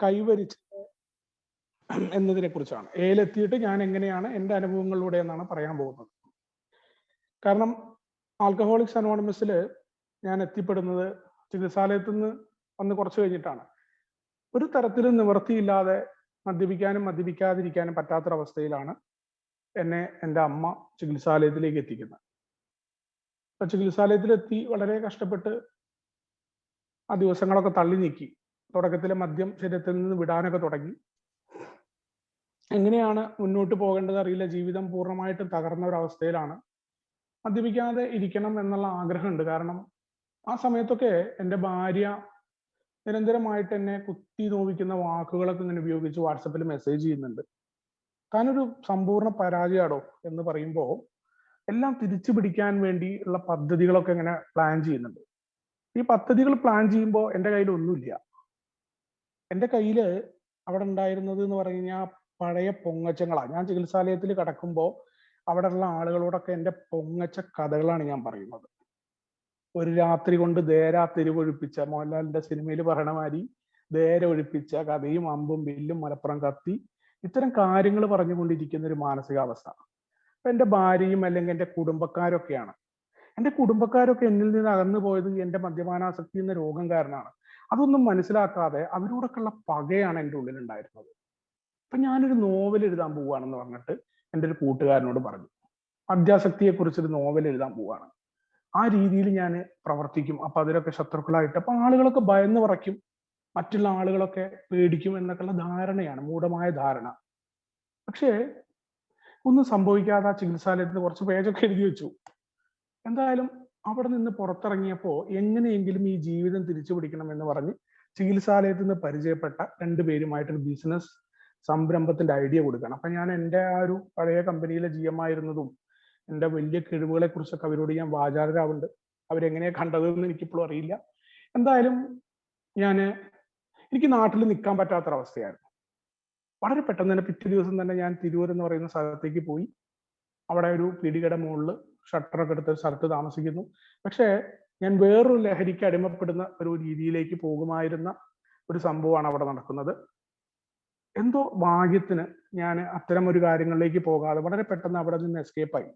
കൈവരിച്ചത് എന്നതിനെ കുറിച്ചാണ്. എയിലെത്തിയിട്ട് ഞാൻ എങ്ങനെയാണ് എൻ്റെ അനുഭവങ്ങളിലൂടെ എന്നാണ് പറയാൻ പോകുന്നത്. കാരണം ആൽക്കഹോളിക്സ് അനോണിമസിൽ ഞാൻ എത്തിപ്പെടുന്നത് ചികിത്സാലയത്തിൽ നിന്ന് വന്ന് കുറച്ച് കഴിഞ്ഞിട്ടാണ്. ഒരു തരത്തിലും നിവൃത്തിയില്ലാതെ മദ്യപിക്കാനും മദ്യപിക്കാതിരിക്കാനും പറ്റാത്തൊരവസ്ഥയിലാണ് എന്നെ എൻ്റെ അമ്മ ചികിത്സാലയത്തിലേക്ക് എത്തിക്കുന്നത്. അപ്പൊ ചികിത്സാലയത്തിലെത്തി വളരെ കഷ്ടപ്പെട്ട് ആ ദിവസങ്ങളൊക്കെ തള്ളി നീക്കി. തുടക്കത്തിലെ മദ്യം ശരീരത്തിൽ നിന്ന് വിടാനൊക്കെ തുടങ്ങി. എങ്ങനെയാണ് മുന്നോട്ട് പോകേണ്ടത് അറിയില്ല. ജീവിതം പൂർണ്ണമായിട്ടും തകർന്ന ഒരവസ്ഥയിലാണ്. മദ്യപിക്കാതെ ഇരിക്കണം എന്നുള്ള ആഗ്രഹമുണ്ട്. കാരണം ആ സമയത്തൊക്കെ എൻ്റെ ഭാര്യ നിരന്തരമായിട്ട് എന്നെ കുത്തി നോവിക്കുന്ന വാക്കുകളൊക്കെ ഇങ്ങനെ ഉപയോഗിച്ച് വാട്സപ്പിൽ മെസ്സേജ് ചെയ്യുന്നുണ്ട്. താനൊരു സമ്പൂർണ്ണ പരാജയാടോ എന്ന് പറയുമ്പോൾ എല്ലാം തിരിച്ചു പിടിക്കാൻ വേണ്ടി ഉള്ള പദ്ധതികളൊക്കെ ഇങ്ങനെ പ്ലാൻ ചെയ്യുന്നുണ്ട്. ഈ പദ്ധതികൾ പ്ലാൻ ചെയ്യുമ്പോൾ എൻ്റെ കയ്യിൽ ഒന്നുമില്ല. എൻ്റെ കയ്യിൽ അവിടെ ഉണ്ടായിരുന്നത് എന്ന് പറഞ്ഞു കഴിഞ്ഞാൽ പഴയ പൊങ്ങച്ചങ്ങളാണ്. ഞാൻ ചികിത്സാലയത്തിൽ കിടക്കുമ്പോൾ അവിടെയുള്ള ആളുകളോടൊക്കെ എൻ്റെ പൊങ്ങച്ച കഥകളാണ് ഞാൻ പറയുന്നത്. ഒരു രാത്രി കൊണ്ട് ദേര തെരുവൊഴിപ്പിച്ച, മോഹൻലാലിന്റെ സിനിമയിൽ പറയണ മാതിരി ദേര ഒഴിപ്പിച്ച കഥയും അമ്പും വില്ലും മലപ്പുറം കത്തി, ഇത്തരം കാര്യങ്ങൾ പറഞ്ഞുകൊണ്ടിരിക്കുന്ന ഒരു മാനസികാവസ്ഥ. അപ്പൊ എൻ്റെ ഭാര്യയും അല്ലെങ്കിൽ എൻ്റെ കുടുംബക്കാരൊക്കെയാണ്. എൻ്റെ കുടുംബക്കാരൊക്കെ എന്നിൽ നിന്ന് അകന്നു പോയത് എൻ്റെ മദ്യപാനാസക്തി എന്ന രോഗം കാരണമാണ്. അതൊന്നും മനസ്സിലാക്കാതെ അവരോടൊക്കെയുള്ള പകയാണ് എൻ്റെ ഉള്ളിൽ ഉണ്ടായിരുന്നത്. അപ്പൊ ഞാനൊരു നോവൽ എഴുതാൻ പോവുകയാണെന്ന് പറഞ്ഞിട്ട് എൻ്റെ ഒരു കൂട്ടുകാരനോട് പറഞ്ഞു, മദ്യാസക്തിയെ കുറിച്ചൊരു നോവൽ എഴുതാൻ പോവുകയാണ്. ആ രീതിയിൽ ഞാൻ പ്രവർത്തിക്കും. അപ്പൊ അതിലൊക്കെ ശത്രുക്കളായിട്ട് അപ്പൊ ആളുകളൊക്കെ ഭയന്ന് പറയ്ക്കും, മറ്റുള്ള ആളുകളൊക്കെ പേടിക്കും എന്നൊക്കെയുള്ള ധാരണയാണ്, മൂഢമായ ധാരണ. പക്ഷേ ഒന്നും സംഭവിക്കാതെ ആ ചികിത്സാലയത്തിൽ കുറച്ച് പേജൊക്കെ എഴുതി വെച്ചു. എന്തായാലും അവിടെ നിന്ന് പുറത്തിറങ്ങിയപ്പോൾ എങ്ങനെയെങ്കിലും ഈ ജീവിതം തിരിച്ചു പിടിക്കണം എന്ന് പറഞ്ഞ് ചികിത്സാലയത്തിൽ നിന്ന് പരിചയപ്പെട്ട രണ്ടുപേരുമായിട്ടൊരു ബിസിനസ് സംരംഭത്തിന്റെ ഐഡിയ കൊടുക്കണം. അപ്പൊ ഞാൻ എൻ്റെ ആ ഒരു പഴയ കമ്പനിയിലെ GM ആയിരുന്നതും എൻ്റെ വലിയ കഴിവുകളെ കുറിച്ചൊക്കെ അവരോട് ഞാൻ വാചാലരാവുന്നുണ്ട്. അവരെങ്ങനെയാ കണ്ടതെന്ന് എനിക്കിപ്പോഴും അറിയില്ല. എന്തായാലും എനിക്ക് നാട്ടിൽ നിൽക്കാൻ പറ്റാത്തൊരവസ്ഥയായിരുന്നു. വളരെ പെട്ടെന്ന് തന്നെ പിറ്റേ ദിവസം തന്നെ ഞാൻ തിരൂർ എന്ന് പറയുന്ന സ്ഥലത്തേക്ക് പോയി. അവിടെ ഒരു പീടികയുടെ മുകളിൽ ഷട്ടറൊക്കെ എടുത്ത ഒരു സ്ഥലത്ത് താമസിക്കുന്നു. പക്ഷേ ഞാൻ വേറൊരു ലഹരിക്ക് അടിമപ്പെടുന്ന ഒരു രീതിയിലേക്ക് പോകുമായിരുന്ന ഒരു സംഭവമാണ് അവിടെ നടക്കുന്നത്. എന്തോ ഭാഗ്യത്തിന് ഞാൻ അത്തരം ഒരു കാര്യങ്ങളിലേക്ക് പോകാതെ വളരെ പെട്ടെന്ന് അവിടെ നിന്ന് എസ്കേപ്പായി.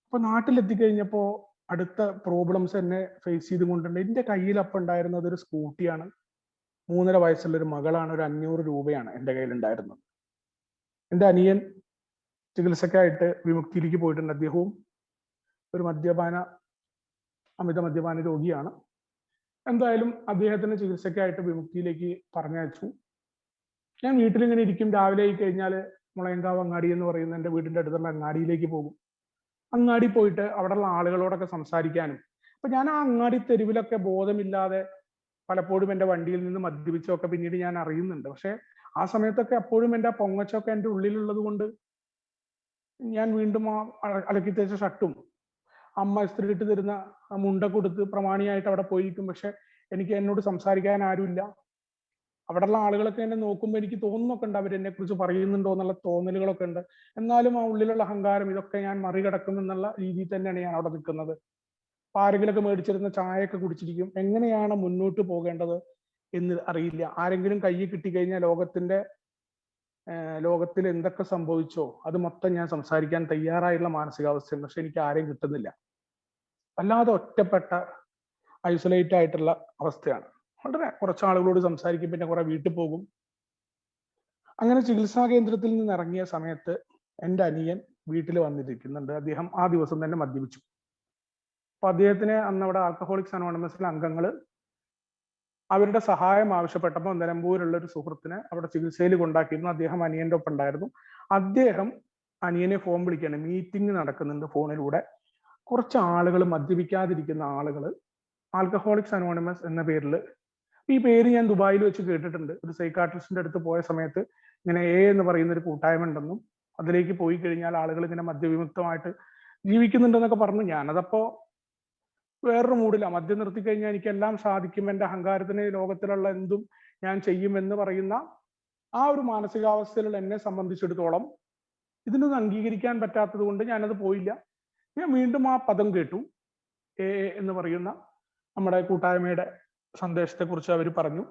അപ്പൊ നാട്ടിലെത്തിക്കഴിഞ്ഞപ്പോ അടുത്ത പ്രോബ്ലംസ് എന്നെ ഫേസ് ചെയ്തുകൊണ്ടുണ്ട്. എൻ്റെ കയ്യിൽ അപ്പം ഉണ്ടായിരുന്നത് ഒരു സ്കൂട്ടിയാണ്. 3.5 വയസ്സുള്ള ഒരു മകളാണ്. ഒരു 500 രൂപയാണ് എൻ്റെ കയ്യിൽ ഉണ്ടായിരുന്നത്. എൻ്റെ അനിയൻ ചികിത്സക്കായിട്ട് വിമുക്തിയിലേക്ക് പോയിട്ടുണ്ട്. അദ്ദേഹവും ഒരു അമിത മദ്യപാന രോഗിയാണ്. എന്തായാലും അദ്ദേഹത്തിന് ചികിത്സക്കായിട്ട് വിമുക്തിയിലേക്ക് പറഞ്ഞയച്ചു. ഞാൻ വീട്ടിലിങ്ങനെ ഇരിക്കും. രാവിലെ ആയി കഴിഞ്ഞാൽ മുളയങ്കാവ് അങ്ങാടി എന്ന് പറയുന്ന എൻ്റെ വീടിൻ്റെ അടുത്തുള്ള അങ്ങാടിയിലേക്ക് പോകും. അങ്ങാടി പോയിട്ട് അവിടെയുള്ള ആളുകളോടൊക്കെ സംസാരിക്കാനും. അപ്പൊ ഞാൻ ആ അങ്ങാടി തെരുവിലൊക്കെ ബോധമില്ലാതെ പലപ്പോഴും എൻ്റെ വണ്ടിയിൽ നിന്ന് മദ്യപിച്ചൊക്കെ പിന്നീട് ഞാൻ അറിയുന്നുണ്ട്. പക്ഷെ ആ സമയത്തൊക്കെ അപ്പോഴും എൻ്റെ പൊങ്ങച്ചൊക്കെ എൻ്റെ ഉള്ളിലുള്ളത് കൊണ്ട് ഞാൻ വീണ്ടും ആ അലക്കി തേച്ച ഷർട്ടും അമ്മ ഇസ്തിരി ഇട്ട് തരുന്ന മുണ്ടൊക്കെ കൊടുത്ത് പ്രമാണിയായിട്ട് അവിടെ പോയിരിക്കും. പക്ഷെ എനിക്ക് എന്നോട് സംസാരിക്കാൻ ആരുമില്ല. അവിടെയുള്ള ആളുകളൊക്കെ എന്നെ നോക്കുമ്പോൾ എനിക്ക് തോന്നുന്നൊക്കെ ഉണ്ട്, അവരെന്നെ കുറിച്ച് പറയുന്നുണ്ടോ എന്നുള്ള തോന്നലുകളൊക്കെ ഉണ്ട്. എന്നാലും ആ ഉള്ളിലുള്ള അഹങ്കാരം ഇതൊക്കെ ഞാൻ മറികടക്കും എന്നുള്ള രീതിയിൽ തന്നെയാണ് ഞാൻ അവിടെ നിൽക്കുന്നത്. അപ്പൊ ആരെങ്കിലുമൊക്കെ മേടിച്ചിരുന്ന ചായയൊക്കെ കുടിച്ചിരിക്കും. എങ്ങനെയാണ് മുന്നോട്ട് പോകേണ്ടത് എന്ന് അറിയില്ല. ആരെങ്കിലും കയ്യിൽ കിട്ടിക്കഴിഞ്ഞാൽ ലോകത്തിൽ എന്തൊക്കെ സംഭവിച്ചോ അത് മൊത്തം ഞാൻ സംസാരിക്കാൻ തയ്യാറായുള്ള മാനസികാവസ്ഥയാണ്. പക്ഷെ എനിക്ക് ആരെയും കിട്ടുന്നില്ല. വല്ലാതെ ഒറ്റപ്പെട്ട ഐസൊലേറ്റ് ആയിട്ടുള്ള അവസ്ഥയാണ്. വളരെ കുറച്ച് ആളുകളോട് സംസാരിക്കും, പിന്നെ കുറെ വീട്ടിൽ പോകും. അങ്ങനെ ചികിത്സാ കേന്ദ്രത്തിൽ നിന്ന് ഇറങ്ങിയ സമയത്ത് എൻ്റെ അനിയൻ വീട്ടിൽ വന്നിരിക്കുന്നുണ്ട്. അദ്ദേഹം ആ ദിവസം തന്നെ മദ്യപിച്ചു. അപ്പൊ അദ്ദേഹത്തിന് അന്ന് അവിടെ ആൽക്കഹോളിക്സ് അനോണിമസിലെ അംഗങ്ങൾ അവരുടെ സഹായം ആവശ്യപ്പെട്ടപ്പോൾ നിലമ്പൂരുള്ള ഒരു സുഹൃത്തിനെ അവിടെ ചികിത്സയിൽ കൊണ്ടാക്കിയിരുന്നു. അദ്ദേഹം അനിയന്റെ ഒപ്പം ഉണ്ടായിരുന്നു. അദ്ദേഹം അനിയനെ ഫോൺ വിളിക്കുകയാണ്. മീറ്റിംഗ് നടക്കുന്നുണ്ട് ഫോണിലൂടെ. കുറച്ച് ആളുകൾ, മദ്യപിക്കാതിരിക്കുന്ന ആളുകൾ, ആൽക്കഹോളിക്സ് അനോണിമസ് എന്ന പേരിൽ, ഈ പേര് ഞാൻ ദുബായിൽ വെച്ച് കേട്ടിട്ടുണ്ട്. ഒരു സൈക്കാട്രിസ്റ്റിന്റെ അടുത്ത് പോയ സമയത്ത് ഇങ്ങനെ എന്ന് പറയുന്ന ഒരു കൂട്ടായ്മ ഉണ്ടെന്നും അതിലേക്ക് പോയി കഴിഞ്ഞാൽ ആളുകൾ ഇങ്ങനെ മദ്യവിമുക്തമായിട്ട് ജീവിക്കുന്നുണ്ടെന്നൊക്കെ പറഞ്ഞു. ഞാനതപ്പോ വേറൊരു മൂഡില്ല. മദ്യം നിർത്തി കഴിഞ്ഞാൽ എനിക്കെല്ലാം സാധിക്കും, എൻ്റെ അഹങ്കാരത്തിന് ലോകത്തിലുള്ള എന്തും ഞാൻ ചെയ്യുമെന്ന് പറയുന്ന ആ ഒരു മാനസികാവസ്ഥയിലുള്ള എന്നെ സംബന്ധിച്ചിടത്തോളം ഇതിനൊന്നും അംഗീകരിക്കാൻ പറ്റാത്തത് കൊണ്ട് ഞാനത് പോയില്ല. ഞാൻ വീണ്ടും ആ പദം കേട്ടു. എന്ന് പറയുന്ന നമ്മുടെ കൂട്ടായ്മയുടെ സന്ദേശത്തെക്കുറിച്ച് അവർ പറഞ്ഞു.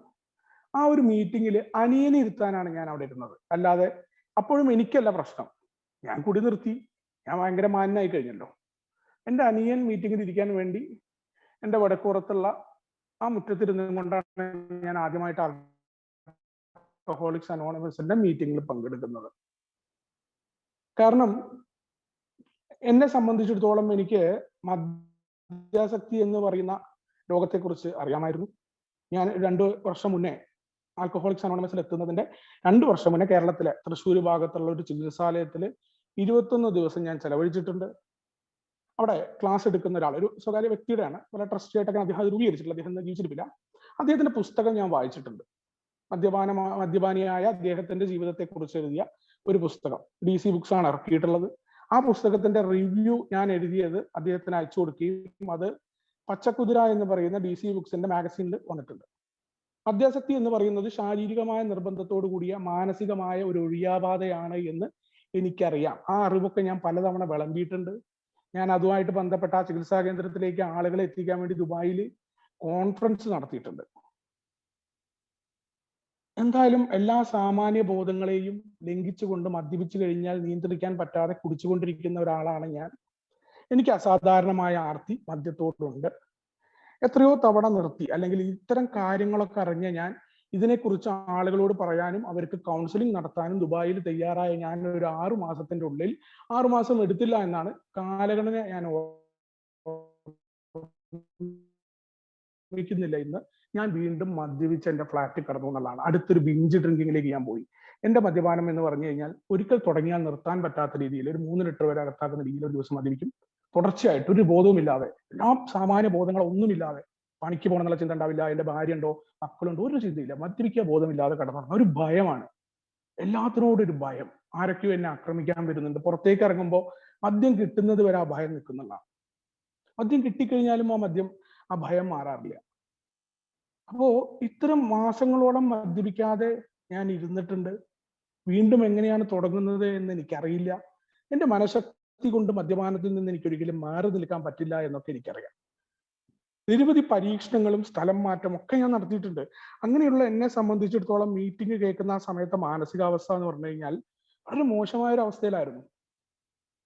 ആ ഒരു മീറ്റിങ്ങിൽ അനിയനെ ഇരുത്താനാണ് ഞാൻ അവിടെ ഇരുന്നത്. അല്ലാതെ അപ്പോഴും എനിക്കല്ല പ്രശ്നം. ഞാൻ കുടി നിർത്തി, ഞാൻ ഭയങ്കര മാന്യനായി കഴിഞ്ഞല്ലോ. എൻ്റെ അനിയൻ മീറ്റിങ്ങിൽ ഇരിക്കാൻ വേണ്ടി എൻ്റെ വടക്കുപുറത്തുള്ള ആ മുറ്റത്തിരുന്നും കൊണ്ടാണ് ഞാൻ ആദ്യമായിട്ട് ആൽക്കഹോളിക്സ് അനോണിമസിന്റെ മീറ്റിങ്ങിൽ പങ്കെടുക്കുന്നത്. കാരണം എന്നെ സംബന്ധിച്ചിടത്തോളം എനിക്ക് മദ്യാസക്തി എന്ന് പറയുന്ന രോഗത്തെക്കുറിച്ച് അറിയാമായിരുന്നു. ഞാൻ 2 വർഷം മുന്നേ ആൽക്കഹോളിക്സ് അനോണിമസിൽ എത്തുന്നതിന്റെ 2 വർഷം മുന്നേ കേരളത്തിലെ തൃശ്ശൂർ ഭാഗത്തുള്ള ഒരു ചികിത്സാലയത്തിൽ 21 ദിവസം ഞാൻ ചെലവഴിച്ചിട്ടുണ്ട്. അവിടെ ക്ലാസ് എടുക്കുന്ന ഒരാൾ, ഒരു സ്വകാര്യ വ്യക്തിയുടെയാണ്, വളരെ ട്രസ്റ്റി ആയിട്ടൊക്കെ അദ്ദേഹം അത് രൂപീകരിച്ചിട്ടില്ല, അദ്ദേഹം ജീവിച്ചിരിപ്പില്ല. അദ്ദേഹത്തിന്റെ പുസ്തകം ഞാൻ വായിച്ചിട്ടുണ്ട്. മദ്യപാനിയായ അദ്ദേഹത്തിന്റെ ജീവിതത്തെ കുറിച്ച് എഴുതിയ ഒരു പുസ്തകം DC ബുക്സ് ആണ് ഇറക്കിയിട്ടുള്ളത്. ആ പുസ്തകത്തിന്റെ റിവ്യൂ ഞാൻ എഴുതിയത് അദ്ദേഹത്തിന് അയച്ചു കൊടുക്കുകയും അത് പച്ചക്കുതിര എന്ന് പറയുന്ന DC ബുക്സിന്റെ മാഗസീനിൽ വന്നിട്ടുണ്ട്. മദ്യാസക്തി എന്ന് പറയുന്നത് ശാരീരികമായ നിർബന്ധത്തോടു കൂടിയ മാനസികമായ ഒരു ഒഴിയാബാധയാണ് എന്ന് എനിക്കറിയാം. ആ അറിവൊക്കെ ഞാൻ പലതവണ വിളമ്പിയിട്ടുണ്ട്. ഞാൻ അതുമായിട്ട് ബന്ധപ്പെട്ട ആ ചികിത്സാ കേന്ദ്രത്തിലേക്ക് ആളുകളെ എത്തിക്കാൻ വേണ്ടി ദുബായിൽ കോൺഫറൻസ് നടത്തിയിട്ടുണ്ട്. എന്തായാലും എല്ലാ സാമാന്യ ബോധങ്ങളെയും ലംഘിച്ചുകൊണ്ട് മദ്യപിച്ചു കഴിഞ്ഞാൽ നിയന്ത്രിക്കാൻ പറ്റാതെ കുടിച്ചുകൊണ്ടിരിക്കുന്ന ഒരാളാണ് ഞാൻ. എനിക്ക് അസാധാരണമായ ആർത്തി മദ്യത്തോടുണ്ട്. എത്രയോ തവണ നിർത്തി, അല്ലെങ്കിൽ ഇത്തരം കാര്യങ്ങളൊക്കെ അറിഞ്ഞ ഞാൻ ഇതിനെക്കുറിച്ച് ആളുകളോട് പറയാനും അവർക്ക് കൗൺസിലിംഗ് നടത്താനും ദുബായിൽ തയ്യാറായ ഞാൻ ഒരു 6 മാസത്തിന്റെ ഉള്ളിൽ, 6 മാസം എടുത്തില്ല എന്നാണ് കാലഗണന ഞാൻ ഓർമ്മിക്കുന്നില്ല, ഇന്ന് ഞാൻ വീണ്ടും മദ്യപിച്ച് എന്റെ ഫ്ലാറ്റിൽ കടന്നു എന്നുള്ളതാണ്. അടുത്തൊരു ബിഞ്ച് ഡ്രിങ്കിങ്ങിലേക്ക് ഞാൻ പോയി. എന്റെ മദ്യപാനം എന്ന് പറഞ്ഞു കഴിഞ്ഞാൽ ഒരിക്കൽ തുടങ്ങിയാൽ നിർത്താൻ പറ്റാത്ത രീതിയിൽ ഒരു 3 ലിറ്റർ വരെ അകത്താക്കുന്ന രീതിയിൽ ഒരു ദിവസം മദ്യപിക്കും. തുടർച്ചയായിട്ട് ഒരു ബോധവുമില്ലാതെ, എല്ലാ സാമാന്യ ബോധങ്ങളൊന്നുമില്ലാതെ. പണിക്ക് പോകണമെന്നുള്ള ചിന്ത ഉണ്ടാവില്ല, എന്റെ ഭാര്യ ഉണ്ടോ മക്കളുണ്ടോ ഒരു ചിന്തയില്ല. മദ്യപിക്കുക ബോധമില്ലാതെ കടന്നു. ഒരു ഭയമാണ്, എല്ലാത്തിനോടൊരു ഭയം. ആരൊക്കെയോ എന്നെ ആക്രമിക്കാൻ വരുന്നുണ്ട്. പുറത്തേക്ക് ഇറങ്ങുമ്പോൾ മദ്യം കിട്ടുന്നത് വരെ ആ ഭയം നിൽക്കുന്നുള്ളതാണ്. മദ്യം കിട്ടിക്കഴിഞ്ഞാലും ആ ഭയം മാറാറില്ല. അപ്പോ ഇത്തരം മാസങ്ങളോളം മദ്യപിക്കാതെ ഞാൻ ഇരുന്നിട്ടുണ്ട്. വീണ്ടും എങ്ങനെയാണ് തുടങ്ങുന്നത് എന്ന് എനിക്കറിയില്ല. എന്റെ മനഃശക്തി കൊണ്ട് മദ്യപാനത്തിൽ നിന്ന് എനിക്ക് ഒരിക്കലും മാറി നിൽക്കാൻ പറ്റില്ല എന്നൊക്കെ എനിക്കറിയാം. നിരവധി പരീക്ഷണങ്ങളും സ്ഥലം മാറ്റം ഒക്കെ ഞാൻ നടത്തിയിട്ടുണ്ട്. അങ്ങനെയുള്ള എന്നെ സംബന്ധിച്ചിടത്തോളം മീറ്റിംഗ് കേൾക്കുന്ന ആ സമയത്തെ മാനസികാവസ്ഥ എന്ന് പറഞ്ഞു കഴിഞ്ഞാൽ വളരെ മോശമായ ഒരു അവസ്ഥയിലായിരുന്നു.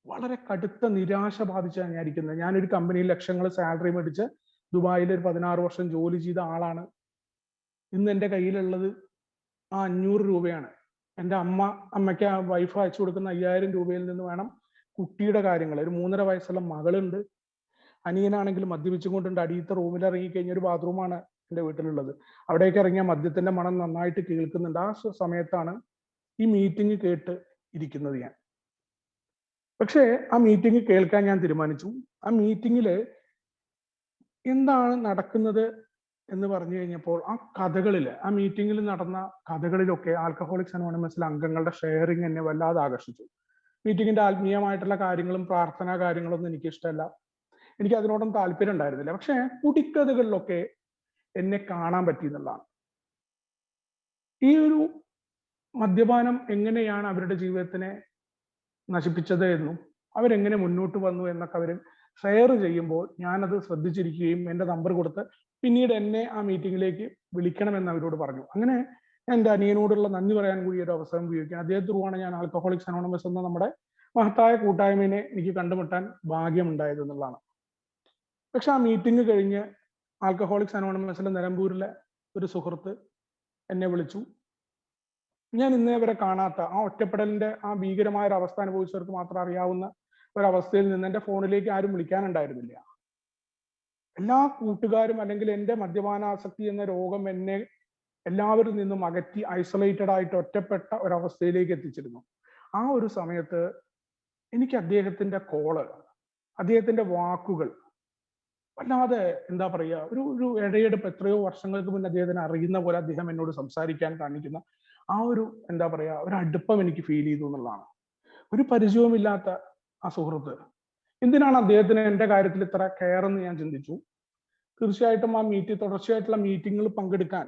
വളരെ കടുത്ത നിരാശ ബാധിച്ചാണ് ഞാൻ ഇരിക്കുന്നത്. ഞാനൊരു കമ്പനിയിൽ ലക്ഷങ്ങൾ സാലറി മേടിച്ച് ദുബായിൽ ഒരു 16 വർഷം ജോലി ചെയ്ത ആളാണ്. ഇന്ന് എൻ്റെ കയ്യിലുള്ളത് ആ 500 രൂപയാണ്. എൻ്റെ അമ്മയ്ക്ക് ആ വൈഫ് അയച്ചു കൊടുക്കുന്ന 5000 രൂപയിൽ നിന്ന് വേണം കുട്ടിയുടെ കാര്യങ്ങൾ. ഒരു 3.5 വയസ്സുള്ള മകളുണ്ട്. അനിയനാണെങ്കിൽ മദ്യപിച്ചുകൊണ്ടുണ്ട്. അടിയത്തെ റൂമിൽ ഇറങ്ങിക്കഴിഞ്ഞ ഒരു ബാത്റൂമാണ് എൻ്റെ വീട്ടിലുള്ളത്. അവിടേക്ക് ഇറങ്ങിയ മദ്യത്തിന്റെ മണം നന്നായിട്ട് കേൾക്കുന്നുണ്ട്. ആ സമയത്താണ് ഈ മീറ്റിംഗ് കേട്ട് ഇരിക്കുന്നത് ഞാൻ. പക്ഷേ ആ മീറ്റിംഗ് കേൾക്കാൻ ഞാൻ തീരുമാനിച്ചു. ആ മീറ്റിംഗില് എന്താണ് നടക്കുന്നത് എന്ന് പറഞ്ഞു കഴിഞ്ഞപ്പോൾ ആ മീറ്റിംഗിൽ നടന്ന കഥകളിലൊക്കെ ആൽക്കഹോളിക്സ് അനോണിമസിലെ അംഗങ്ങളുടെ ഷെയറിങ് എന്നെ വല്ലാതെ ആകർഷിച്ചു. മീറ്റിംഗിന്റെ ആത്മീയമായിട്ടുള്ള കാര്യങ്ങളും പ്രാർത്ഥനാ കാര്യങ്ങളൊന്നും എനിക്ക് ഇഷ്ടമല്ല, എനിക്ക് അതിനോടൊന്നും താല്പര്യം ഉണ്ടായിരുന്നില്ല. പക്ഷെ കുടിക്കഥകളിലൊക്കെ എന്നെ കാണാൻ പറ്റിയെന്നുള്ളതാണ്. ഈ ഒരു മദ്യപാനം എങ്ങനെയാണ് അവരുടെ ജീവിതത്തിനെ നശിപ്പിച്ചത് എന്നും അവരെങ്ങനെ മുന്നോട്ട് വന്നു എന്നൊക്കെ അവർ ഷെയർ ചെയ്യുമ്പോൾ ഞാനത് ശ്രദ്ധിച്ചിരിക്കുകയും എൻ്റെ നമ്പർ കൊടുത്ത് പിന്നീട് എന്നെ ആ മീറ്റിംഗിലേക്ക് വിളിക്കണമെന്ന് അവരോട് പറഞ്ഞു. അങ്ങനെ എൻ്റെ അനിയനോടുള്ള നന്ദി പറയാൻ കൂടി ഒരു അവസരം ഉപയോഗിക്കാം. അദ്ദേഹം ത്രൂവാണ് ഞാൻ ആൽക്കഹോളിക്സ് അനോണിമസ് എന്ന നമ്മുടെ മഹത്തായ കൂട്ടായ്മയെ എനിക്ക് കണ്ടുമുട്ടാൻ ഭാഗ്യമുണ്ടായത് എന്നുള്ളതാണ്. പക്ഷെ ആ മീറ്റിംഗ് കഴിഞ്ഞ് ആൽക്കഹോളിക്സ് അനോണിമസിലെ നിലമ്പൂരിലെ ഒരു സുഹൃത്ത് എന്നെ വിളിച്ചു. ഞാൻ ഇന്നേ വരെ കാണാത്ത ആ ഒറ്റപ്പെടലിന്റെ ആ ഭീകരമായ ഒരു അവസ്ഥ അനുഭവിച്ചവർക്ക് മാത്രം അറിയാവുന്ന ഒരവസ്ഥയിൽ നിന്ന് എൻ്റെ ഫോണിലേക്ക് ആരും വിളിക്കാനുണ്ടായിരുന്നില്ല. എല്ലാ കൂട്ടുകാരും അല്ലെങ്കിൽ എൻ്റെ മദ്യപാനാസക്തി എന്ന രോഗം എന്നെ എല്ലാവരിൽ നിന്നും അകറ്റി ഐസൊലേറ്റഡ് ആയിട്ട് ഒറ്റപ്പെട്ട ഒരവസ്ഥയിലേക്ക് എത്തിച്ചിരുന്നു. ആ ഒരു സമയത്ത് എനിക്ക് അദ്ദേഹത്തിന്റെ കോള്, അദ്ദേഹത്തിന്റെ വാക്കുകൾ വല്ലാതെ എന്താ പറയുക, ഒരു ഇടയെടുപ്പ്. എത്രയോ വർഷങ്ങൾക്ക് മുന്നേ അദ്ദേഹത്തിന് അറിയുന്ന പോലെ അദ്ദേഹം എന്നോട് സംസാരിക്കാൻ കാണിക്കുന്ന ആ ഒരു എന്താ പറയാ ഒരു അടുപ്പം എനിക്ക് ഫീൽ ചെയ്തു എന്നുള്ളതാണ്. ഒരു പരിചയവുമില്ലാത്ത ആ സുഹൃത്ത് എന്തിനാണ് അദ്ദേഹത്തിന് എൻ്റെ കാര്യത്തിൽ ഇത്ര കെയർ എന്ന് ഞാൻ ചിന്തിച്ചു. തീർച്ചയായിട്ടും ആ തുടർച്ചയായിട്ടുള്ള മീറ്റിങ്ങുകൾ പങ്കെടുക്കാൻ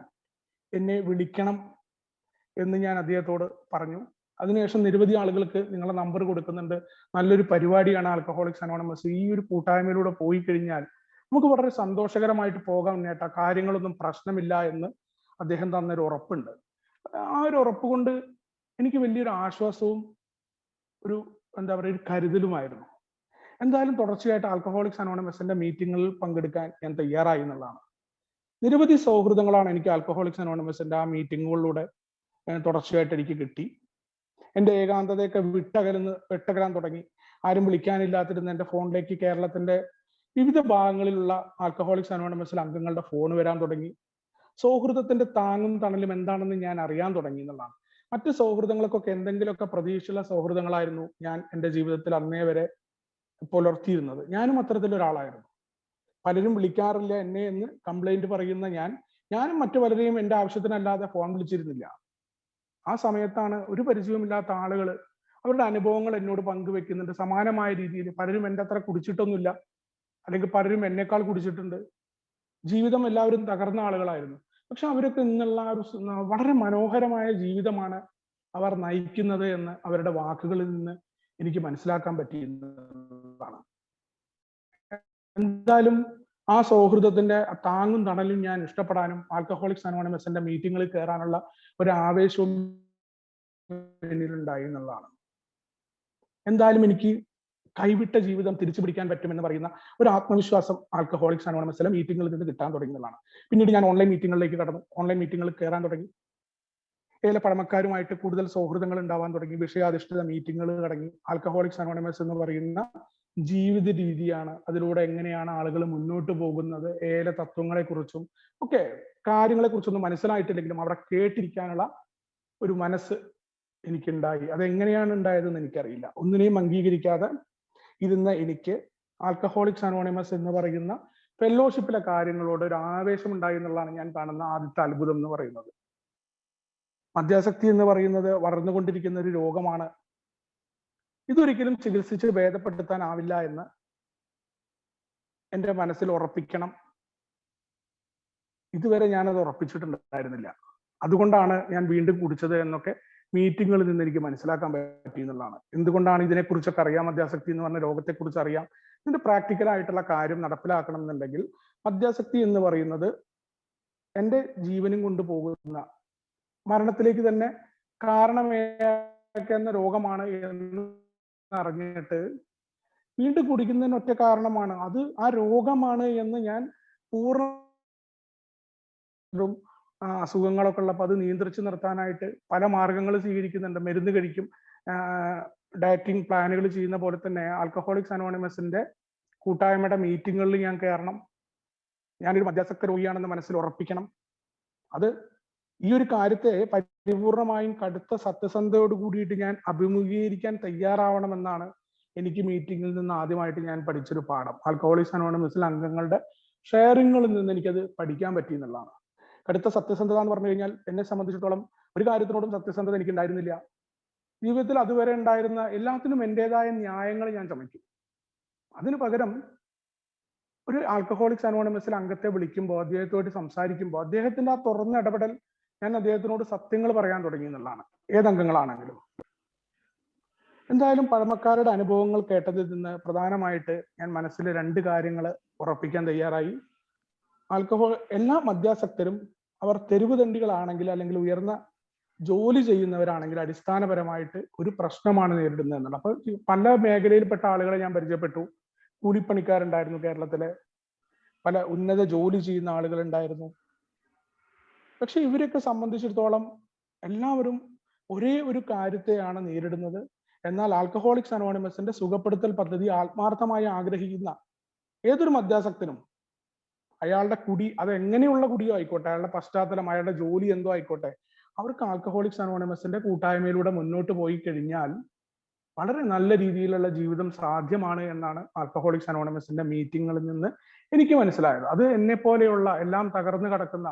എന്നെ വിളിക്കണം എന്ന് ഞാൻ അദ്ദേഹത്തോട് പറഞ്ഞു. അതിനുശേഷം നിരവധി ആളുകൾക്ക് നിങ്ങളുടെ നമ്പർ കൊടുക്കുന്നുണ്ട്, നല്ലൊരു പരിപാടിയാണ് ആൽക്കഹോളിക്സ് അനോണിമസ്, ഈ ഒരു കൂട്ടായ്മയിലൂടെ പോയി കഴിഞ്ഞാൽ നമുക്ക് വളരെ സന്തോഷകരമായിട്ട് പോകാൻ നേട്ട, കാര്യങ്ങളൊന്നും പ്രശ്നമില്ല എന്ന് അദ്ദേഹം തന്നൊരു ഉറപ്പുണ്ട്. ആ ഒരു ഉറപ്പ് കൊണ്ട് എനിക്ക് വലിയൊരു ആശ്വാസവും ഒരു എന്താ പറയുക ഒരു കരുതലുമായിരുന്നു. എന്തായാലും തുടർച്ചയായിട്ട് ആൽക്കഹോളിക്സ് അനോണിമസിന്റെ മീറ്റിങ്ങുകളിൽ പങ്കെടുക്കാൻ ഞാൻ തയ്യാറായി എന്നുള്ളതാണ്. നിരവധി സൗഹൃദങ്ങളാണ് എനിക്ക് ആൽക്കഹോളിക്സ് അനോണിമസിന്റെ ആ മീറ്റിങ്ങുകളിലൂടെ തുടർച്ചയായിട്ട് എനിക്ക് കിട്ടി. എന്റെ ഏകാന്തതയൊക്കെ വിട്ടകലാൻ തുടങ്ങി. ആരും വിളിക്കാനില്ലാത്തിരുന്ന എന്റെ ഫോണിലേക്ക് കേരളത്തിന്റെ വിവിധ ഭാഗങ്ങളിലുള്ള ആൽക്കഹോളിക്സ് അനോണിമസിലെ അംഗങ്ങളുടെ ഫോൺ വരാൻ തുടങ്ങി. സൗഹൃദത്തിന്റെ താങ്ങും തണലും എന്താണെന്ന് ഞാൻ അറിയാൻ തുടങ്ങി എന്നുള്ളതാണ്. മറ്റ് സൗഹൃദങ്ങൾക്കൊക്കെ എന്തെങ്കിലുമൊക്കെ പ്രതീക്ഷയുള്ള സൗഹൃദങ്ങളായിരുന്നു ഞാൻ എൻ്റെ ജീവിതത്തിൽ അന്നേ വരെ പുലർത്തിയിരുന്നത്. ഞാനും അത്തരത്തിലൊരാളായിരുന്നു. പലരും വിളിക്കാറില്ല എന്നെ എന്ന് കംപ്ലൈന്റ് പറയുന്ന ഞാനും മറ്റു പലരെയും എൻ്റെ ആവശ്യത്തിനല്ലാതെ ഫോൺ വിളിച്ചിരുന്നില്ല. ആ സമയത്താണ് ഒരു പരിചയവുമില്ലാത്ത ആളുകൾ അവരുടെ അനുഭവങ്ങൾ എന്നോട് പങ്കുവെക്കുന്നുണ്ട്. സമാനമായ രീതിയിൽ പലരും എൻ്റെ അത്ര കുടിച്ചിട്ടൊന്നുമില്ല, അല്ലെങ്കിൽ പലരും എന്നെക്കാൾ കുടിച്ചിട്ടുണ്ട്. ജീവിതം എല്ലാവരും തകർന്ന ആളുകളായിരുന്നു. പക്ഷെ അവരൊക്കെ ഇന്നുള്ള ഒരു വളരെ മനോഹരമായ ജീവിതമാണ് അവർ നയിക്കുന്നത് എന്ന് അവരുടെ വാക്കുകളിൽ നിന്ന് എനിക്ക് മനസ്സിലാക്കാൻ പറ്റിയതാണ്. എന്തായാലും ആ സൗഹൃദത്തിന്റെ താങ്ങും തണലും ഞാൻ ഇഷ്ടപ്പെടാനും ആൽക്കഹോളിക്സ് അനോണിമസിന്റെ മീറ്റിങ്ങുകളിൽ കയറാനുള്ള ഒരു ആവേശവും എന്നിലുണ്ടായി എന്നുള്ളതാണ്. എന്തായാലും എനിക്ക് കൈവിട്ട ജീവിതം തിരിച്ചു പിടിക്കാൻ പറ്റുമെന്ന് പറയുന്ന ഒരു ആത്മവിശ്വാസം ആൽക്കഹോളിക്സ് അനോണിമസിലെ മീറ്റിങ്ങുകളിൽ നിന്ന് കിട്ടാൻ തുടങ്ങുന്നതാണ്. പിന്നീട് ഞാൻ ഓൺലൈൻ മീറ്റിങ്ങുകളിലേക്ക് കടന്നു. ഓൺലൈൻ മീറ്റിങ്ങുകളിൽ കയറാൻ തുടങ്ങി. ഏല പഴമക്കാരുമായിട്ട് കൂടുതൽ സൗഹൃദങ്ങൾ ഉണ്ടാവാൻ തുടങ്ങി. വിഷയാധിഷ്ഠിത മീറ്റിങ്ങുകൾ തുടങ്ങി. ആൽക്കഹോളിക്സ് അനോണിമസ് എന്ന് പറയുന്ന ജീവിത രീതിയാണ്, അതിലൂടെ എങ്ങനെയാണ് ആളുകൾ മുന്നോട്ട് പോകുന്നത്, ഏല തത്വങ്ങളെ കുറിച്ചും ഒക്കെ കാര്യങ്ങളെ കുറിച്ചൊന്നും മനസ്സിലായിട്ടില്ലെങ്കിലും അവിടെ കേട്ടിരിക്കാനുള്ള ഒരു മനസ്സ് എനിക്കുണ്ടായി. അതെങ്ങനെയാണ് ഉണ്ടായതെന്ന് എനിക്കറിയില്ല. ഒന്നിനെയും അംഗീകരിക്കാതെ ഇരുന്ന എനിക്ക് ആൽക്കഹോളിക്സ് അനോണിമസ് എന്ന് പറയുന്ന ഫെലോഷിപ്പിലെ കാര്യങ്ങളോട് ഒരു ആവേശം ഉണ്ടായി എന്നുള്ളതാണ് ഞാൻ കാണുന്ന ആദ്യത്തെ അത്ഭുതം എന്ന് പറയുന്നത്. മദ്യാസക്തി എന്ന് പറയുന്നത് വളർന്നുകൊണ്ടിരിക്കുന്ന ഒരു രോഗമാണ്. ഇതൊരിക്കലും ചികിത്സിച്ച് ഭേദപ്പെടുത്താനാവില്ല എന്ന് എൻ്റെ മനസ്സിൽ ഉറപ്പിക്കണം. ഇതുവരെ ഞാനത് ഉറപ്പിച്ചിട്ടുണ്ടായിരുന്നില്ല. അതുകൊണ്ടാണ് ഞാൻ വീണ്ടും കുടിച്ചത് എന്നൊക്കെ മീറ്റിങ്ങുകളിൽ നിന്ന് എനിക്ക് മനസ്സിലാക്കാൻ പറ്റി എന്നുള്ളതാണ്. എന്തുകൊണ്ടാണ് ഇതിനെക്കുറിച്ചൊക്കെ അറിയാം, മദ്യാസക്തി എന്ന് പറഞ്ഞ രോഗത്തെക്കുറിച്ച് അറിയാം, ഇതിന്റെ പ്രാക്ടിക്കൽ ആയിട്ടുള്ള കാര്യം നടപ്പിലാക്കണം എന്നുണ്ടെങ്കിൽ മദ്യാസക്തി എന്ന് പറയുന്നത് എൻ്റെ ജീവനും കൊണ്ടുപോകുന്ന മരണത്തിലേക്ക് തന്നെ കാരണമേക്കുന്ന രോഗമാണ് എന്ന് അറിഞ്ഞിട്ട് വീണ്ടും കുടിക്കുന്നതിന് ഒറ്റ കാരണമാണ്, അത് ആ രോഗമാണ് എന്ന് ഞാൻ പൂർണ്ണ അസുഖങ്ങളൊക്കെ ഉള്ളപ്പോൾ അത് നിയന്ത്രിച്ച് നിർത്താനായിട്ട് പല മാർഗങ്ങൾ സ്വീകരിക്കുന്നുണ്ട്. മരുന്ന് കഴിക്കും, ഡയറ്റിംഗ് പ്ലാനുകൾ ചെയ്യുന്ന പോലെ തന്നെ ആൽക്കഹോളിക്സ് അനോണിമസിന്റെ കൂട്ടായ്മയുടെ മീറ്റിങ്ങുകളിൽ ഞാൻ കയറണം. ഞാനൊരു മദ്യാസക്ത രോഗിയാണെന്ന് മനസ്സിൽ ഉറപ്പിക്കണം. അത് ഈ ഒരു കാര്യത്തെ പരിപൂർണമായും കടുത്ത സത്യസന്ധതയോട് കൂടിയിട്ട് ഞാൻ അഭിമുഖീകരിക്കാൻ തയ്യാറാവണമെന്നാണ് എനിക്ക് മീറ്റിങ്ങിൽ നിന്ന് ആദ്യമായിട്ട് ഞാൻ പഠിച്ചൊരു പാഠം. ആൽക്കഹോളിക്സ് അനോണിമസിലെ അംഗങ്ങളുടെ ഷെയറിങ്ങളിൽ നിന്ന് എനിക്കത് പഠിക്കാൻ പറ്റി എന്നുള്ളതാണ്. കടുത്ത സത്യസന്ധത എന്ന് പറഞ്ഞു കഴിഞ്ഞാൽ എന്നെ സംബന്ധിച്ചിടത്തോളം ഒരു കാര്യത്തിനോടും സത്യസന്ധത എനിക്ക് ഉണ്ടായിരുന്നില്ല. ജീവിതത്തിൽ അതുവരെ ഉണ്ടായിരുന്ന എല്ലാത്തിനും എൻ്റെതായ ന്യായങ്ങൾ ഞാൻ ചമയ്ക്കും. അതിനു പകരം ഒരു ആൽക്കഹോളിക്സ് അനോണിമസിലെ അംഗത്തെ വിളിക്കുമ്പോൾ, അദ്ദേഹത്തോട്ട് സംസാരിക്കുമ്പോൾ അദ്ദേഹത്തിന്റെ ആ തുറന്ന ഇടപെടൽ ഞാൻ അദ്ദേഹത്തിനോട് സത്യങ്ങൾ പറയാൻ തുടങ്ങി എന്നുള്ളതാണ്, ഏതംഗങ്ങളാണെങ്കിലും. എന്തായാലും പഴമക്കാരുടെ അനുഭവങ്ങൾ കേട്ടതിൽ നിന്ന് പ്രധാനമായിട്ട് ഞാൻ മനസ്സിൽ രണ്ട് കാര്യങ്ങൾ ഉറപ്പിക്കാൻ തയ്യാറായി. എല്ലാ മദ്യാസക്തരും അവർ തെരുവ് തണ്ടികളാണെങ്കിൽ അല്ലെങ്കിൽ ഉയർന്ന ജോലി ചെയ്യുന്നവരാണെങ്കിൽ അടിസ്ഥാനപരമായിട്ട് ഒരു പ്രശ്നമാണ് നേരിടുന്നത് എന്നുള്ളത്. അപ്പൊ പല മേഖലയിൽപ്പെട്ട ആളുകളെ ഞാൻ പരിചയപ്പെട്ടു. കൂലിപ്പണിക്കാരുണ്ടായിരുന്നു കേരളത്തിലെ, പല ഉന്നത ജോലി ചെയ്യുന്ന ആളുകൾ ഉണ്ടായിരുന്നു. പക്ഷെ ഇവരെയൊക്കെ സംബന്ധിച്ചിടത്തോളം എല്ലാവരും ഒരേ ഒരു കാര്യത്തെയാണ് നേരിടുന്നത്. എന്നാൽ ആൽക്കഹോളിക്സ് അനോണിമസിന്റെ സുഖപ്പെടുത്തൽ പദ്ധതി ആത്മാർത്ഥമായി ആഗ്രഹിക്കുന്ന ഏതൊരു മദ്യാസക്തനും അയാളുടെ കുടി, അത് എങ്ങനെയുള്ള കുടിയോ ആയിക്കോട്ടെ, അയാളുടെ പശ്ചാത്തലം, അയാളുടെ ജോലി എന്തോ ആയിക്കോട്ടെ, അവർക്ക് ആൽക്കഹോളിക്സ് അനോണിമസിന്റെ കൂട്ടായ്മയിലൂടെ മുന്നോട്ട് പോയി കഴിഞ്ഞാൽ വളരെ നല്ല രീതിയിലുള്ള ജീവിതം സാധ്യമാണ് എന്നാണ് ആൽക്കഹോളിക്സ് അനോണിമസിന്റെ മീറ്റിങ്ങുകളിൽ നിന്ന് എനിക്ക് മനസ്സിലായത്. അത് എന്നെ പോലെയുള്ള എല്ലാം തകർന്നു കിടക്കുന്ന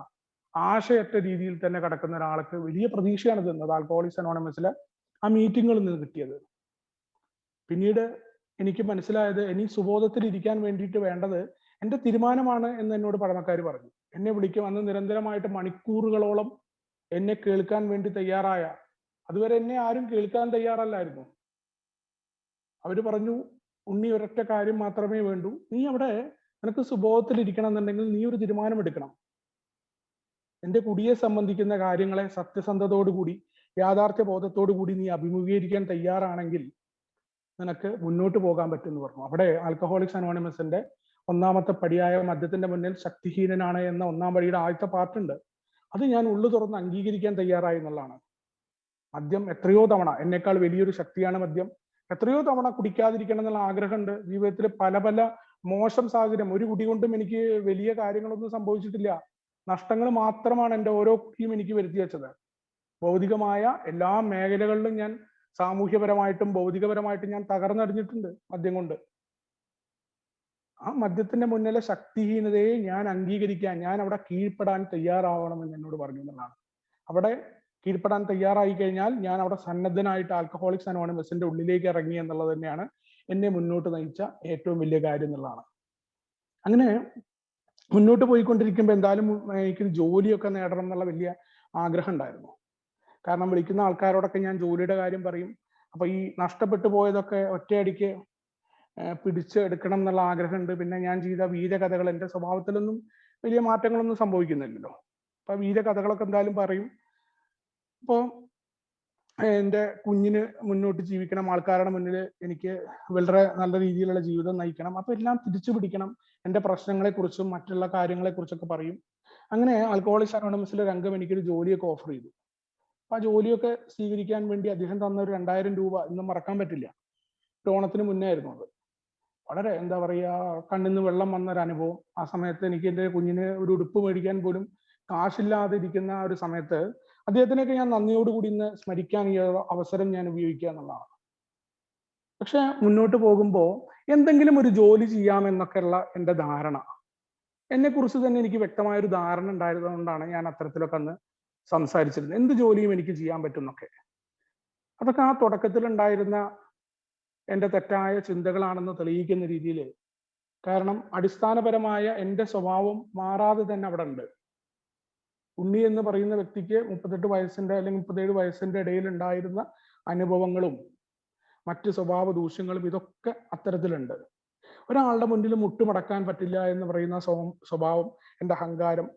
ആശയറ്റ രീതിയിൽ തന്നെ കിടക്കുന്ന ഒരാൾക്ക് വലിയ പ്രതീക്ഷയാണ് തന്നത് ആൽക്കഹോളിക്സ് അനോണിമസിലെ ആ മീറ്റിങ്ങുകളിൽ നിന്ന് കിട്ടിയത്. പിന്നീട് എനിക്ക് മനസ്സിലായത് ഇനി സുബോധത്തിൽ ഇരിക്കാൻ വേണ്ടിയിട്ട് വേണ്ടത് എൻ്റെ തീരുമാനമാണ് എന്ന് എന്നോട് പഴമക്കാർ പറഞ്ഞു. എന്നെ വിളിക്കും, അന്ന് നിരന്തരമായിട്ട് മണിക്കൂറുകളോളം എന്നെ കേൾക്കാൻ വേണ്ടി തയ്യാറായ, അതുവരെ എന്നെ ആരും കേൾക്കാൻ തയ്യാറല്ലായിരുന്നു. അവര് പറഞ്ഞു, ഉണ്ണി ഒരൊറ്റ കാര്യം മാത്രമേ വേണ്ടൂ, നീ അവിടെ നിനക്ക് സുബോധത്തിൽ ഇരിക്കണം എന്നുണ്ടെങ്കിൽ നീ ഒരു തീരുമാനം എടുക്കണം. എന്റെ കുടിയെ സംബന്ധിക്കുന്ന കാര്യങ്ങളെ സത്യസന്ധതയോടുകൂടി യാഥാർത്ഥ്യ ബോധത്തോടുകൂടി നീ അഭിമുഖീകരിക്കാൻ തയ്യാറാണെങ്കിൽ നിനക്ക് മുന്നോട്ട് പോകാൻ പറ്റും എന്ന് പറഞ്ഞു. അവിടെ ആൽക്കഹോളിക്സ് അനോണിമസിന്റെ ഒന്നാമത്തെ പടിയായ മദ്യത്തിന്റെ മുന്നിൽ ശക്തിഹീനനാണ് എന്ന ഒന്നാം പടിയുടെ ആദ്യത്തെ പാർട്ടുണ്ട്. അത് ഞാൻ ഉള്ളു തുറന്ന് അംഗീകരിക്കാൻ തയ്യാറായി എന്നുള്ളതാണ്. മദ്യം എത്രയോ തവണ, എന്നേക്കാൾ വലിയൊരു ശക്തിയാണ് മദ്യം, എത്രയോ തവണ കുടിക്കാതിരിക്കണം എന്നുള്ള ആഗ്രഹമുണ്ട്. ജീവിതത്തിൽ പല പല മോശം സാഹചര്യം, ഒരു കുടി കൊണ്ടും എനിക്ക് വലിയ കാര്യങ്ങളൊന്നും സംഭവിച്ചിട്ടില്ല. നഷ്ടങ്ങൾ മാത്രമാണ് എൻ്റെ ഓരോ കുടിയും എനിക്ക് വരുത്തി വെച്ചത്. ഭൗതികമായ എല്ലാ മേഖലകളിലും ഞാൻ സാമൂഹ്യപരമായിട്ടും ഭൗതികപരമായിട്ടും ഞാൻ തകർന്നടിഞ്ഞിട്ടുണ്ട് മദ്യം കൊണ്ട്. ആ മദ്യത്തിന്റെ മുന്നിലെ ശക്തിഹീനതയെ ഞാൻ അംഗീകരിക്കാൻ, ഞാൻ അവിടെ കീഴ്പ്പെടാൻ തയ്യാറാവണമെന്ന് എന്നോട് പറഞ്ഞു എന്നുള്ളതാണ്. അവിടെ കീഴ്പ്പെടാൻ തയ്യാറായി കഴിഞ്ഞാൽ ഞാൻ അവിടെ സന്നദ്ധനായിട്ട് ആൽക്കഹോളിക്സ് അനോണിമസിന്റെ ഉള്ളിലേക്ക് ഇറങ്ങി എന്നുള്ളത് തന്നെയാണ് എന്നെ മുന്നോട്ട് നയിച്ച ഏറ്റവും വലിയ കാര്യം എന്നുള്ളതാണ്. അങ്ങനെ മുന്നോട്ട് പോയിക്കൊണ്ടിരിക്കുമ്പോൾ എന്തായാലും എനിക്ക് ജോലിയൊക്കെ നേടണം എന്നുള്ള വലിയ ആഗ്രഹം ഉണ്ടായിരുന്നു. കാരണം വിളിക്കുന്ന ആൾക്കാരോടൊക്കെ ഞാൻ ജോലിയുടെ കാര്യം പറയും. അപ്പൊ ഈ നഷ്ടപ്പെട്ടു പോയതൊക്കെ ഒറ്റയടിക്ക് പിടിച്ചെടുക്കണം എന്നുള്ള ആഗ്രഹമുണ്ട്. പിന്നെ ഞാൻ ചെയ്ത വീരകഥകൾ, എൻ്റെ സ്വഭാവത്തിലൊന്നും വലിയ മാറ്റങ്ങളൊന്നും സംഭവിക്കുന്നില്ലല്ലോ. അപ്പൊ വീരകഥകളൊക്കെ എന്തായാലും പറയും. അപ്പോൾ എൻ്റെ കുഞ്ഞിന് മുന്നോട്ട് ജീവിക്കണം, ആൾക്കാരുടെ മുന്നിൽ എനിക്ക് വളരെ നല്ല രീതിയിലുള്ള ജീവിതം നയിക്കണം, അപ്പൊ എല്ലാം തിരിച്ചു പിടിക്കണം, എൻ്റെ പ്രശ്നങ്ങളെ കുറിച്ചും മറ്റുള്ള കാര്യങ്ങളെ കുറിച്ചൊക്കെ പറയും. അങ്ങനെ ആൽക്കഹോളിക്സ് അനോണിമസിലെ ഒരു അംഗം എനിക്കൊരു ജോലിയൊക്കെ ഓഫർ ചെയ്തു. അപ്പൊ ആ ജോലിയൊക്കെ സ്വീകരിക്കാൻ വേണ്ടി അദ്ദേഹം തന്ന ഒരു 2000 രൂപ ഇന്നും മറക്കാൻ പറ്റില്ല. ഓണത്തിന് മുന്നേ ആയിരുന്നു അത്. വളരെ എന്താ പറയാ, കണ്ണിന്ന് വെള്ളം വന്ന ഒരു അനുഭവം. ആ സമയത്ത് എനിക്ക് എൻ്റെ കുഞ്ഞിന് ഒരു ഉടുപ്പ് മേടിക്കാൻ പോലും കാശില്ലാതെ ഇരിക്കുന്ന ഒരു സമയത്ത് അദ്ദേഹത്തിനൊക്കെ ഞാൻ നന്ദിയോടുകൂടി ഇന്ന് സ്മരിക്കാൻ ഈ അവസരം ഞാൻ ഉപയോഗിക്കുക എന്നുള്ളതാണ്. പക്ഷെ മുന്നോട്ട് പോകുമ്പോൾ എന്തെങ്കിലും ഒരു ജോലി ചെയ്യാമെന്നൊക്കെയുള്ള എൻ്റെ ധാരണ, എന്നെ കുറിച്ച് തന്നെ എനിക്ക് വ്യക്തമായ ഒരു ധാരണ ഉണ്ടായിരുന്നതുകൊണ്ടാണ് ഞാൻ അത്തരത്തിലൊക്കെ അന്ന് സംസാരിച്ചിരുന്നത്. എന്ത് ജോലിയും എനിക്ക് ചെയ്യാൻ പറ്റുന്നൊക്കെ. അതൊക്കെ ആ തുടക്കത്തിൽ ഉണ്ടായിരുന്ന എൻ്റെ തെറ്റായ ചിന്തകളാണെന്ന് തെളിയിക്കുന്ന രീതിയിൽ. കാരണം അടിസ്ഥാനപരമായ എൻ്റെ സ്വഭാവം മാറാതെ തന്നെ അവിടെ ഉണ്ട്. ഉണ്ണി എന്ന് പറയുന്ന വ്യക്തിക്ക് 38 വയസ്സിന്റെ അല്ലെങ്കിൽ 37 വയസ്സിന്റെ ഇടയിൽ ഉണ്ടായിരുന്ന അനുഭവങ്ങളും മറ്റ് സ്വഭാവ ദൂഷ്യങ്ങളും ഇതൊക്കെ അത്തരത്തിലുണ്ട്. ഒരാളുടെ മുന്നിൽ മുട്ടുമടക്കാൻ പറ്റില്ല എന്ന് പറയുന്ന സ്വഭാവം, എൻ്റെ അഹങ്കാരം,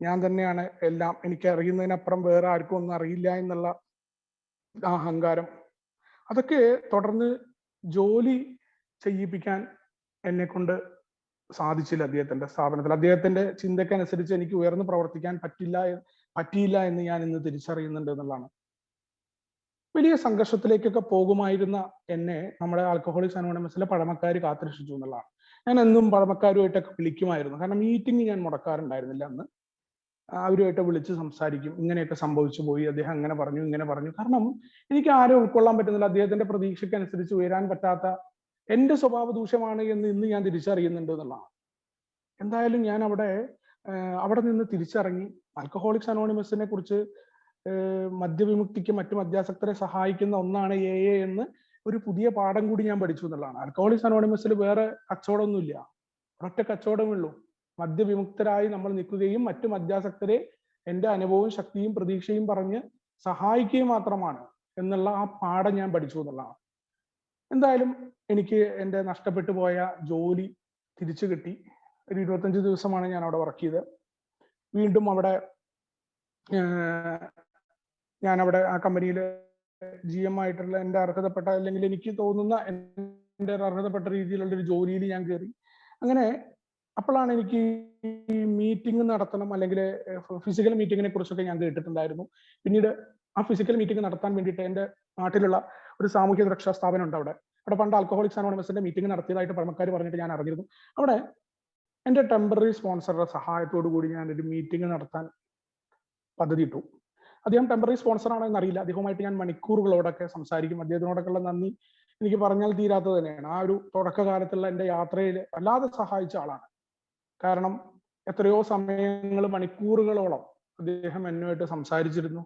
ഞാൻ തന്നെയാണ് എല്ലാം, എനിക്ക് അറിയുന്നതിനപ്പുറം വേറെ ആർക്കും ഒന്നും അറിയില്ല എന്നുള്ള ആ അഹങ്കാരം, അതൊക്കെ തുടർന്ന് ജോലി ചെയ്യിപ്പിക്കാൻ എന്നെ കൊണ്ട് സാധിച്ചില്ല അദ്ദേഹത്തിന്റെ സ്ഥാപനത്തിൽ. അദ്ദേഹത്തിന്റെ ചിന്തക്കനുസരിച്ച് എനിക്ക് ഉയർന്നു പ്രവർത്തിക്കാൻ പറ്റിയില്ല എന്ന് ഞാൻ ഇന്ന് തിരിച്ചറിയുന്നുണ്ട് എന്നുള്ളതാണ്. വലിയ സംഘർഷത്തിലേക്കൊക്കെ പോകുമായിരുന്ന എന്നെ നമ്മുടെ ആൽക്കഹോളിക്സ് അനോണിമസിലെ പഴമക്കാർ കാത്തുരക്ഷിച്ചു എന്നുള്ളതാണ്. ഞാൻ എന്നും പഴമക്കാരുമായിട്ടൊക്കെ വിളിക്കുമായിരുന്നു. കാരണം മീറ്റിംഗ് ഞാൻ മുടക്കാറുണ്ടായിരുന്നില്ല അന്ന്. അവരുമായിട്ട് വിളിച്ച് സംസാരിക്കും. ഇങ്ങനെയൊക്കെ സംഭവിച്ചു പോയി, അദ്ദേഹം അങ്ങനെ പറഞ്ഞു ഇങ്ങനെ പറഞ്ഞു. കാരണം എനിക്ക് ആരും ഉൾക്കൊള്ളാൻ പറ്റുന്നില്ല. അദ്ദേഹത്തിന്റെ പ്രതീക്ഷയ്ക്കനുസരിച്ച് ഉയരാൻ പറ്റാത്ത എന്റെ സ്വഭാവ ദൂഷ്യമാണ് എന്ന് ഇന്ന് ഞാൻ തിരിച്ചറിയുന്നുണ്ട് എന്നുള്ളതാണ്. എന്തായാലും ഞാൻ അവിടെ നിന്ന് തിരിച്ചിറങ്ങി. ആൽക്കഹോളിക്സ് അനോണിമസിനെ കുറിച്ച് മദ്യവിമുക്തിക്ക് മറ്റു മദ്യാസക്തരെ സഹായിക്കുന്ന ഒന്നാണ് AA എന്ന് ഒരു പുതിയ പാഠം കൂടി ഞാൻ പഠിച്ചു എന്നുള്ളതാണ്. ആൽക്കഹോളിക്സ് അനോണിമസിൽ വേറെ കച്ചവടമൊന്നുമില്ല, ഒരൊറ്റ കച്ചവടമേ ഉള്ളൂ. മദ്യവിമുക്തരായി നമ്മൾ നിൽക്കുകയും മറ്റു മദ്യാസക്തരെ എൻ്റെ അനുഭവവും ശക്തിയും പ്രതീക്ഷയും പറഞ്ഞ് സഹായിക്കുകയും മാത്രമാണ് എന്നുള്ള ആ പാഠം ഞാൻ പഠിച്ചു എന്നുള്ളതാണ്. എന്തായാലും എനിക്ക് എൻ്റെ നഷ്ടപ്പെട്ടു പോയ ജോലി തിരിച്ചു കിട്ടി. ഒരു 25 ദിവസമാണ് ഞാൻ അവിടെ വർക്ക് ചെയ്തത്. വീണ്ടും ഞാനവിടെ ആ കമ്പനിയിൽ GM ആയിട്ടുള്ള എൻ്റെ അർഹതപ്പെട്ട, അല്ലെങ്കിൽ എനിക്ക് തോന്നുന്ന എൻ്റെ അർഹതപ്പെട്ട രീതിയിലുള്ള ഒരു ജോലിയിൽ ഞാൻ കയറി. അങ്ങനെ അപ്പോഴാണ് എനിക്ക് ഈ മീറ്റിംഗ് നടത്തണം, അല്ലെങ്കിൽ ഫിസിക്കൽ മീറ്റിങ്ങിനെ കുറിച്ചൊക്കെ ഞാൻ കേട്ടിട്ടുണ്ടായിരുന്നു. പിന്നീട് ആ ഫിസിക്കൽ മീറ്റിംഗ് നടത്താൻ വേണ്ടിയിട്ട് എൻ്റെ നാട്ടിലുള്ള ഒരു സാമൂഹ്യ സുരക്ഷാ സ്ഥാപനം ഉണ്ട്. അവിടെ പണ്ട് ആൽക്കഹോളിക്സ് അനോണിമസിന്റെ മീറ്റിംഗ് നടത്തിയതായിട്ട് പഴമക്കാർ പറഞ്ഞിട്ട് ഞാൻ അറിഞ്ഞിരുന്നു. അവിടെ എൻ്റെ ടെമ്പററി സ്പോൺസറുടെ സഹായത്തോടു കൂടി ഞാനൊരു മീറ്റിംഗ് നടത്താൻ പദ്ധതി ഇട്ടു. അദ്ദേഹം ടെമ്പററി സ്പോൺസറാണോ എന്നറിയില്ല. അദ്ദേഹവുമായിട്ട് ഞാൻ മണിക്കൂറുകളോടൊക്കെ സംസാരിക്കും. അദ്ദേഹത്തിനോടൊക്കെയുള്ള നന്ദി എനിക്ക് പറഞ്ഞാൽ തീരാത്തത് തന്നെയാണ്. ആ ഒരു തുടക്കകാലത്തുള്ള എൻ്റെ യാത്രയിൽ വല്ലാതെ സഹായിച്ച ആളാണ്. കാരണം എത്രയോ സമയങ്ങൾ, മണിക്കൂറുകളോളം അദ്ദേഹം എന്നുമായിട്ട് സംസാരിച്ചിരുന്നു.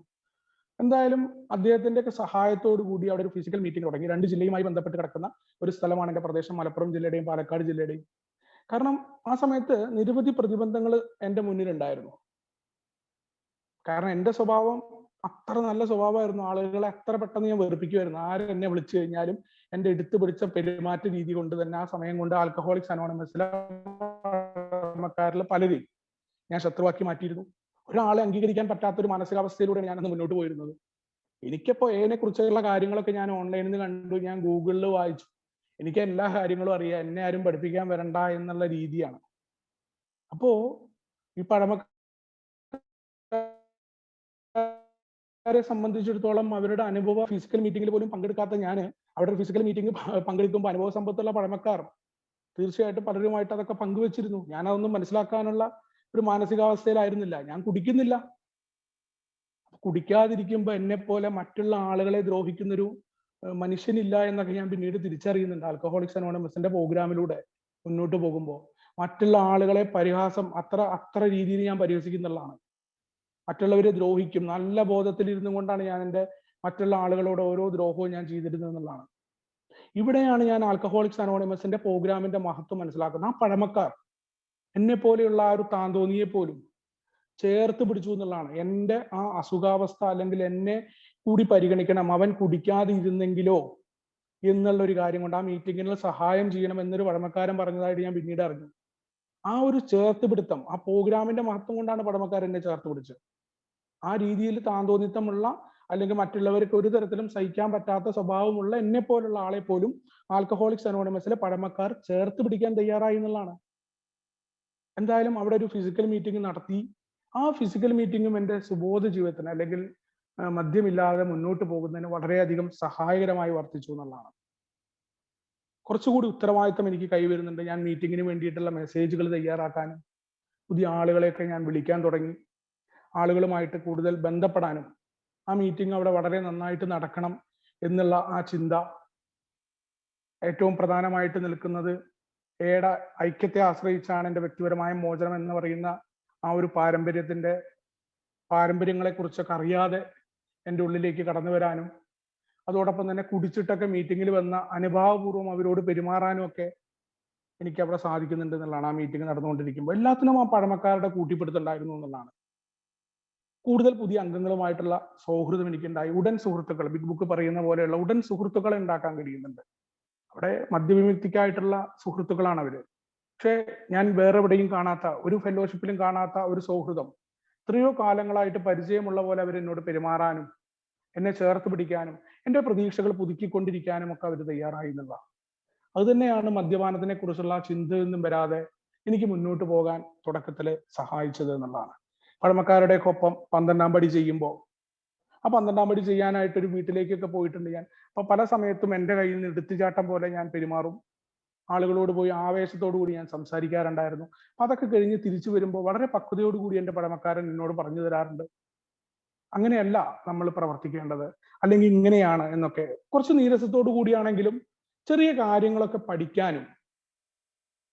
എന്തായാലും അദ്ദേഹത്തിന്റെ ഒക്കെ സഹായത്തോടു കൂടി അവിടെ ഒരു ഫിസിക്കൽ മീറ്റിംഗ് തുടങ്ങി. 2 ജില്ലയുമായി ബന്ധപ്പെട്ട് കിടക്കുന്ന ഒരു സ്ഥലമാണ് എൻ്റെ പ്രദേശം, മലപ്പുറം ജില്ലയുടെയും പാലക്കാട് ജില്ലയുടെയും. കാരണം ആ സമയത്ത് നിരവധി പ്രതിബന്ധങ്ങൾ എൻ്റെ മുന്നിലുണ്ടായിരുന്നു. കാരണം എൻ്റെ സ്വഭാവം അത്ര നല്ല സ്വഭാവമായിരുന്നു. ആളുകളെ അത്ര പെട്ടെന്ന് ഞാൻ വെറുപ്പിക്കുമായിരുന്നു. ആര് എന്നെ വിളിച്ചു കഴിഞ്ഞാലും എൻ്റെ എടുത്തു പിടിച്ച പെരുമാറ്റ രീതി കൊണ്ട് തന്നെ ആ സമയം കൊണ്ട് ആൽക്കഹോളിക്സ് അനോണിമസിലെ പലരെയും ഞാൻ ശത്രുവാക്കി മാറ്റിയിരുന്നു. ഒരാളെ അംഗീകരിക്കാൻ പറ്റാത്ത ഒരു മാനസികാവസ്ഥയിലൂടെയാണ് ഞാനന്ന് മുന്നോട്ട് പോയിരുന്നത്. എനിക്കിപ്പോ എനെ കുറിച്ചുള്ള കാര്യങ്ങളൊക്കെ ഞാൻ ഓൺലൈനിൽ നിന്ന് കണ്ടു, ഞാൻ ഗൂഗിളിൽ വായിച്ചു. എനിക്ക് എല്ലാ കാര്യങ്ങളും അറിയാം, എന്നെ ആരും പഠിപ്പിക്കാൻ വരണ്ട എന്നുള്ള രീതിയാണ്. അപ്പോ ഈ പഴമക്കാരെ സംബന്ധിച്ചിടത്തോളം അവരുടെ അനുഭവ ഫിസിക്കൽ മീറ്റിംഗിൽ പോലും പങ്കെടുക്കാത്ത ഞാൻ അവിടെ ഒരു ഫിസിക്കൽ മീറ്റിംഗ് പങ്കെടുക്കുമ്പോൾ അനുഭവ സമ്പത്തുള്ള പഴമക്കാർ തീർച്ചയായിട്ടും പലരുമായിട്ട് അതൊക്കെ പങ്കുവച്ചിരുന്നു. ഞാൻ അതൊന്നും മനസ്സിലാക്കാനുള്ള ഒരു മാനസികാവസ്ഥയിലായിരുന്നില്ല. ഞാൻ കുടിക്കുന്നില്ല. കുടിക്കാതിരിക്കുമ്പോൾ എന്നെ പോലെ മറ്റുള്ള ആളുകളെ ദ്രോഹിക്കുന്നൊരു മനുഷ്യനില്ല എന്നൊക്കെ ഞാൻ പിന്നീട് തിരിച്ചറിയുന്നുണ്ട്. ആൽക്കഹോളിക്സ് അനോണിമസിന്റെ പ്രോഗ്രാമിലൂടെ മുന്നോട്ട് പോകുമ്പോൾ മറ്റുള്ള ആളുകളെ പരിഹാസം അത്ര രീതിയിൽ ഞാൻ പരിഹസിക്കുന്നുള്ളതാണ്. മറ്റുള്ളവരെ ദ്രോഹിക്കും. നല്ല ബോധത്തിൽ ഇരുന്നു കൊണ്ടാണ് ഞാൻ എൻ്റെ മറ്റുള്ള ആളുകളോട് ഓരോ ദ്രോഹവും ഞാൻ ചെയ്തിരുന്നത് എന്നുള്ളതാണ്. ഇവിടെയാണ് ഞാൻ ആൽക്കഹോളിക്സ് അനോണിമസിന്റെ പ്രോഗ്രാമിന്റെ മഹത്വം മനസ്സിലാക്കുന്നത്. ആ പഴമക്കാർ എന്നെ പോലെയുള്ള ആ ഒരു താന്തോന്നിയെ പോലും ചേർത്ത് പിടിച്ചു എന്നുള്ളതാണ്. എൻ്റെ ആ അസുഖാവസ്ഥ അല്ലെങ്കിൽ എന്നെ കൂടി പരിഗണിക്കണം, അവൻ കുടിക്കാതെ ഇരുന്നെങ്കിലോ എന്നുള്ള ഒരു കാര്യം കൊണ്ട് ആ മീറ്റിങ്ങിൽ സഹായം ചെയ്യണം എന്നൊരു പഴമക്കാരൻ പറഞ്ഞതായിട്ട് ഞാൻ പിന്നീട് അറിഞ്ഞു. ആ ഒരു ചേർത്ത് പിടുത്തം, ആ പ്രോഗ്രാമിന്റെ മഹത്വം കൊണ്ടാണ് പഴമക്കാരൻ എന്നെ ചേർത്ത് പിടിച്ചത്. ആ രീതിയിൽ താന്തോന്നിത്തമുള്ള അല്ലെങ്കിൽ മറ്റുള്ളവർക്ക് ഒരു തരത്തിലും സഹിക്കാൻ പറ്റാത്ത സ്വഭാവമുള്ള എന്നെ പോലുള്ള ആളെ പോലും ആൽക്കഹോളിക്സ് അനോണിമസിലെ പഴമക്കാർ ചേർത്ത് പിടിക്കാൻ തയ്യാറായി എന്നുള്ളതാണ്. എന്തായാലും അവിടെ ഒരു ഫിസിക്കൽ മീറ്റിംഗ് നടത്തി. ആ ഫിസിക്കൽ മീറ്റിംഗും എൻ്റെ സുബോധ ജീവിതത്തിന് അല്ലെങ്കിൽ മദ്യമില്ലാതെ മുന്നോട്ട് പോകുന്നതിന് വളരെയധികം സഹായകരമായി വർത്തിച്ചു എന്നുള്ളതാണ്. കുറച്ചുകൂടി ഉത്തരവാദിത്തം എനിക്ക് കൈവരുന്നുണ്ട്. ഞാൻ മീറ്റിങ്ങിന് വേണ്ടിയിട്ടുള്ള മെസ്സേജുകൾ തയ്യാറാക്കാനും പുതിയ ആളുകളെയൊക്കെ ഞാൻ വിളിക്കാൻ തുടങ്ങി. ആളുകളുമായിട്ട് കൂടുതൽ ബന്ധപ്പെടാനും ആ മീറ്റിംഗ് അവിടെ വളരെ നന്നായിട്ട് നടക്കണം എന്നുള്ള ആ ചിന്ത ഏറ്റവും പ്രധാനമായിട്ട് നിൽക്കുന്നത് എയുടെ ഐക്യത്തെ ആശ്രയിച്ചാണ് എൻ്റെ വ്യക്തിപരമായ മോചനം എന്ന് പറയുന്ന ആ ഒരു പാരമ്പര്യങ്ങളെ കുറിച്ചൊക്കെ അറിയാതെ എൻ്റെ ഉള്ളിലേക്ക് കടന്നു വരാനും അതോടൊപ്പം തന്നെ കുടിച്ചിട്ടൊക്കെ മീറ്റിങ്ങിൽ വന്ന അനുഭാവപൂർവ്വം അവരോട് പെരുമാറാനും ഒക്കെ എനിക്ക് അവിടെ സാധിക്കുന്നുണ്ട് എന്നുള്ളതാണ്. ആ മീറ്റിംഗ് നടന്നുകൊണ്ടിരിക്കുമ്പോൾ എല്ലാത്തിനും ആ പഴമക്കാരുടെ കൂട്ടിപ്പിടുത്തുണ്ടായിരുന്നു എന്നുള്ളതാണ്. കൂടുതൽ പുതിയ അംഗങ്ങളുമായിട്ടുള്ള സൗഹൃദം എനിക്കുണ്ടായി. ഉടൻ സുഹൃത്തുക്കൾ, ബിഗ് ബുക്ക് പറയുന്ന പോലെയുള്ള ഉടൻ സുഹൃത്തുക്കളെ ഉണ്ടാക്കാൻ കഴിയുന്നുണ്ട്. അവിടെ മദ്യവിമുക്തിക്കായിട്ടുള്ള സുഹൃത്തുക്കളാണ് അവര്. പക്ഷേ ഞാൻ വേറെ എവിടെയും കാണാത്ത, ഒരു ഫെലോഷിപ്പിലും കാണാത്ത ഒരു സൗഹൃദം. എത്രയോ കാലങ്ങളായിട്ട് പരിചയമുള്ള പോലെ അവർ എന്നോട് പെരുമാറാനും എന്നെ ചേർത്ത് പിടിക്കാനും എൻ്റെ പ്രതീക്ഷകൾ പുതുക്കിക്കൊണ്ടിരിക്കാനും ഒക്കെ അവർ തയ്യാറായി എന്നുള്ള അത് തന്നെയാണ് മദ്യപാനത്തിനെ കുറിച്ചുള്ള ചിന്തയിൽ നിന്നും വരാതെ എനിക്ക് മുന്നോട്ട് പോകാൻ തുടക്കത്തിൽ സഹായിച്ചത് എന്നുള്ളതാണ്. പഴമക്കാരുടെയൊക്കെ ഒപ്പം 12ാം പടി ചെയ്യുമ്പോൾ ആ 12ാം പടി ചെയ്യാനായിട്ട് ഒരു വീട്ടിലേക്കൊക്കെ പോയിട്ടുണ്ട് ഞാൻ. അപ്പൊ പല സമയത്തും എൻ്റെ കയ്യിൽ നിന്ന് എടുത്തുചാട്ടം പോലെ ഞാൻ പെരുമാറും. ആളുകളോട് പോയി ആവേശത്തോടു കൂടി ഞാൻ സംസാരിക്കാറുണ്ടായിരുന്നു. അതൊക്കെ കഴിഞ്ഞ് തിരിച്ചു വരുമ്പോൾ വളരെ പക്വതയോടുകൂടി എൻ്റെ പഴമക്കാരൻ എന്നോട് പറഞ്ഞു തരാറുണ്ട്, അങ്ങനെയല്ല നമ്മൾ പ്രവർത്തിക്കേണ്ടത്, അല്ലെങ്കിൽ ഇങ്ങനെയാണ് എന്നൊക്കെ. കുറച്ച് നീരസത്തോടു കൂടിയാണെങ്കിലും ചെറിയ കാര്യങ്ങളൊക്കെ പഠിക്കാനും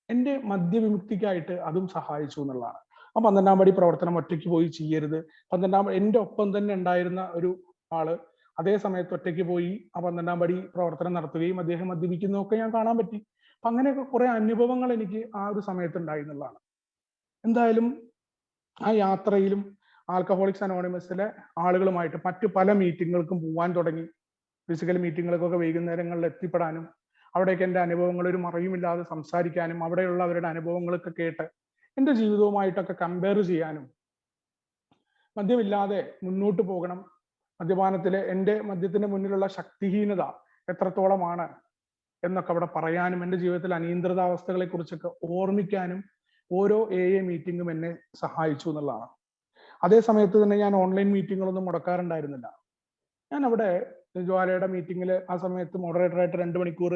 എൻ്റെ മദ്യവിമുക്തിക്കായിട്ട് അതും സഹായിച്ചു എന്നുള്ളതാണ്. ആ 12ാം പടി പ്രവർത്തനം ഒറ്റയ്ക്ക് പോയി ചെയ്യരുത്. എൻ്റെ ഒപ്പം തന്നെ ഉണ്ടായിരുന്ന ഒരു ആള് അതേ സമയത്ത് ഒറ്റയ്ക്ക് പോയി ആ 12ാം പടി പ്രവർത്തനം നടത്തുകയും അദ്ദേഹം മദ്യപിക്കുന്നതൊക്കെ ഞാൻ കാണാൻ പറ്റി. അപ്പൊ അങ്ങനെയൊക്കെ കുറെ അനുഭവങ്ങൾ എനിക്ക് ആ ഒരു സമയത്ത് ഉണ്ടായി എന്നുള്ളതാണ്. എന്തായാലും ആ യാത്രയിലും ആൽക്കഹോളിക്സ് അനോണിമസിലെ ആളുകളുമായിട്ട് മറ്റു പല മീറ്റിങ്ങുകൾക്കും പോകാൻ തുടങ്ങി. ഫിസിക്കൽ മീറ്റിങ്ങുകൾക്കൊക്കെ വൈകുന്നേരങ്ങളിൽ എത്തിപ്പെടാനും അവിടേക്ക് എൻ്റെ അനുഭവങ്ങൾ ഒരു മറയുമില്ലാതെ സംസാരിക്കാനും അവിടെയുള്ള അവരുടെ അനുഭവങ്ങളൊക്കെ കേട്ട് എൻ്റെ ജീവിതവുമായിട്ടൊക്കെ കമ്പയർ ചെയ്യാനും മദ്യമില്ലാതെ മുന്നോട്ട് പോകണം, മദ്യത്തിന്റെ മുന്നിലുള്ള ശക്തിഹീനത എത്രത്തോളമാണ് എന്നൊക്കെ അവിടെ പറയാനും എൻ്റെ ജീവിതത്തിൽ അനിയന്ത്രിതാവസ്ഥകളെ കുറിച്ചൊക്കെ ഓർമ്മിക്കാനും ഓരോ മീറ്റിങ്ങും എന്നെ സഹായിച്ചു എന്നുള്ളതാണ്. അതേ സമയത്ത് തന്നെ ഞാൻ ഓൺലൈൻ മീറ്റിങ്ങുകളൊന്നും മുടക്കാറുണ്ടായിരുന്നില്ല. ഞാൻ അവിടെ ജ്വാലയുടെ മീറ്റിങ്ങിൽ ആ സമയത്ത് മോഡറേറ്ററായിട്ട് 2 മണിക്കൂർ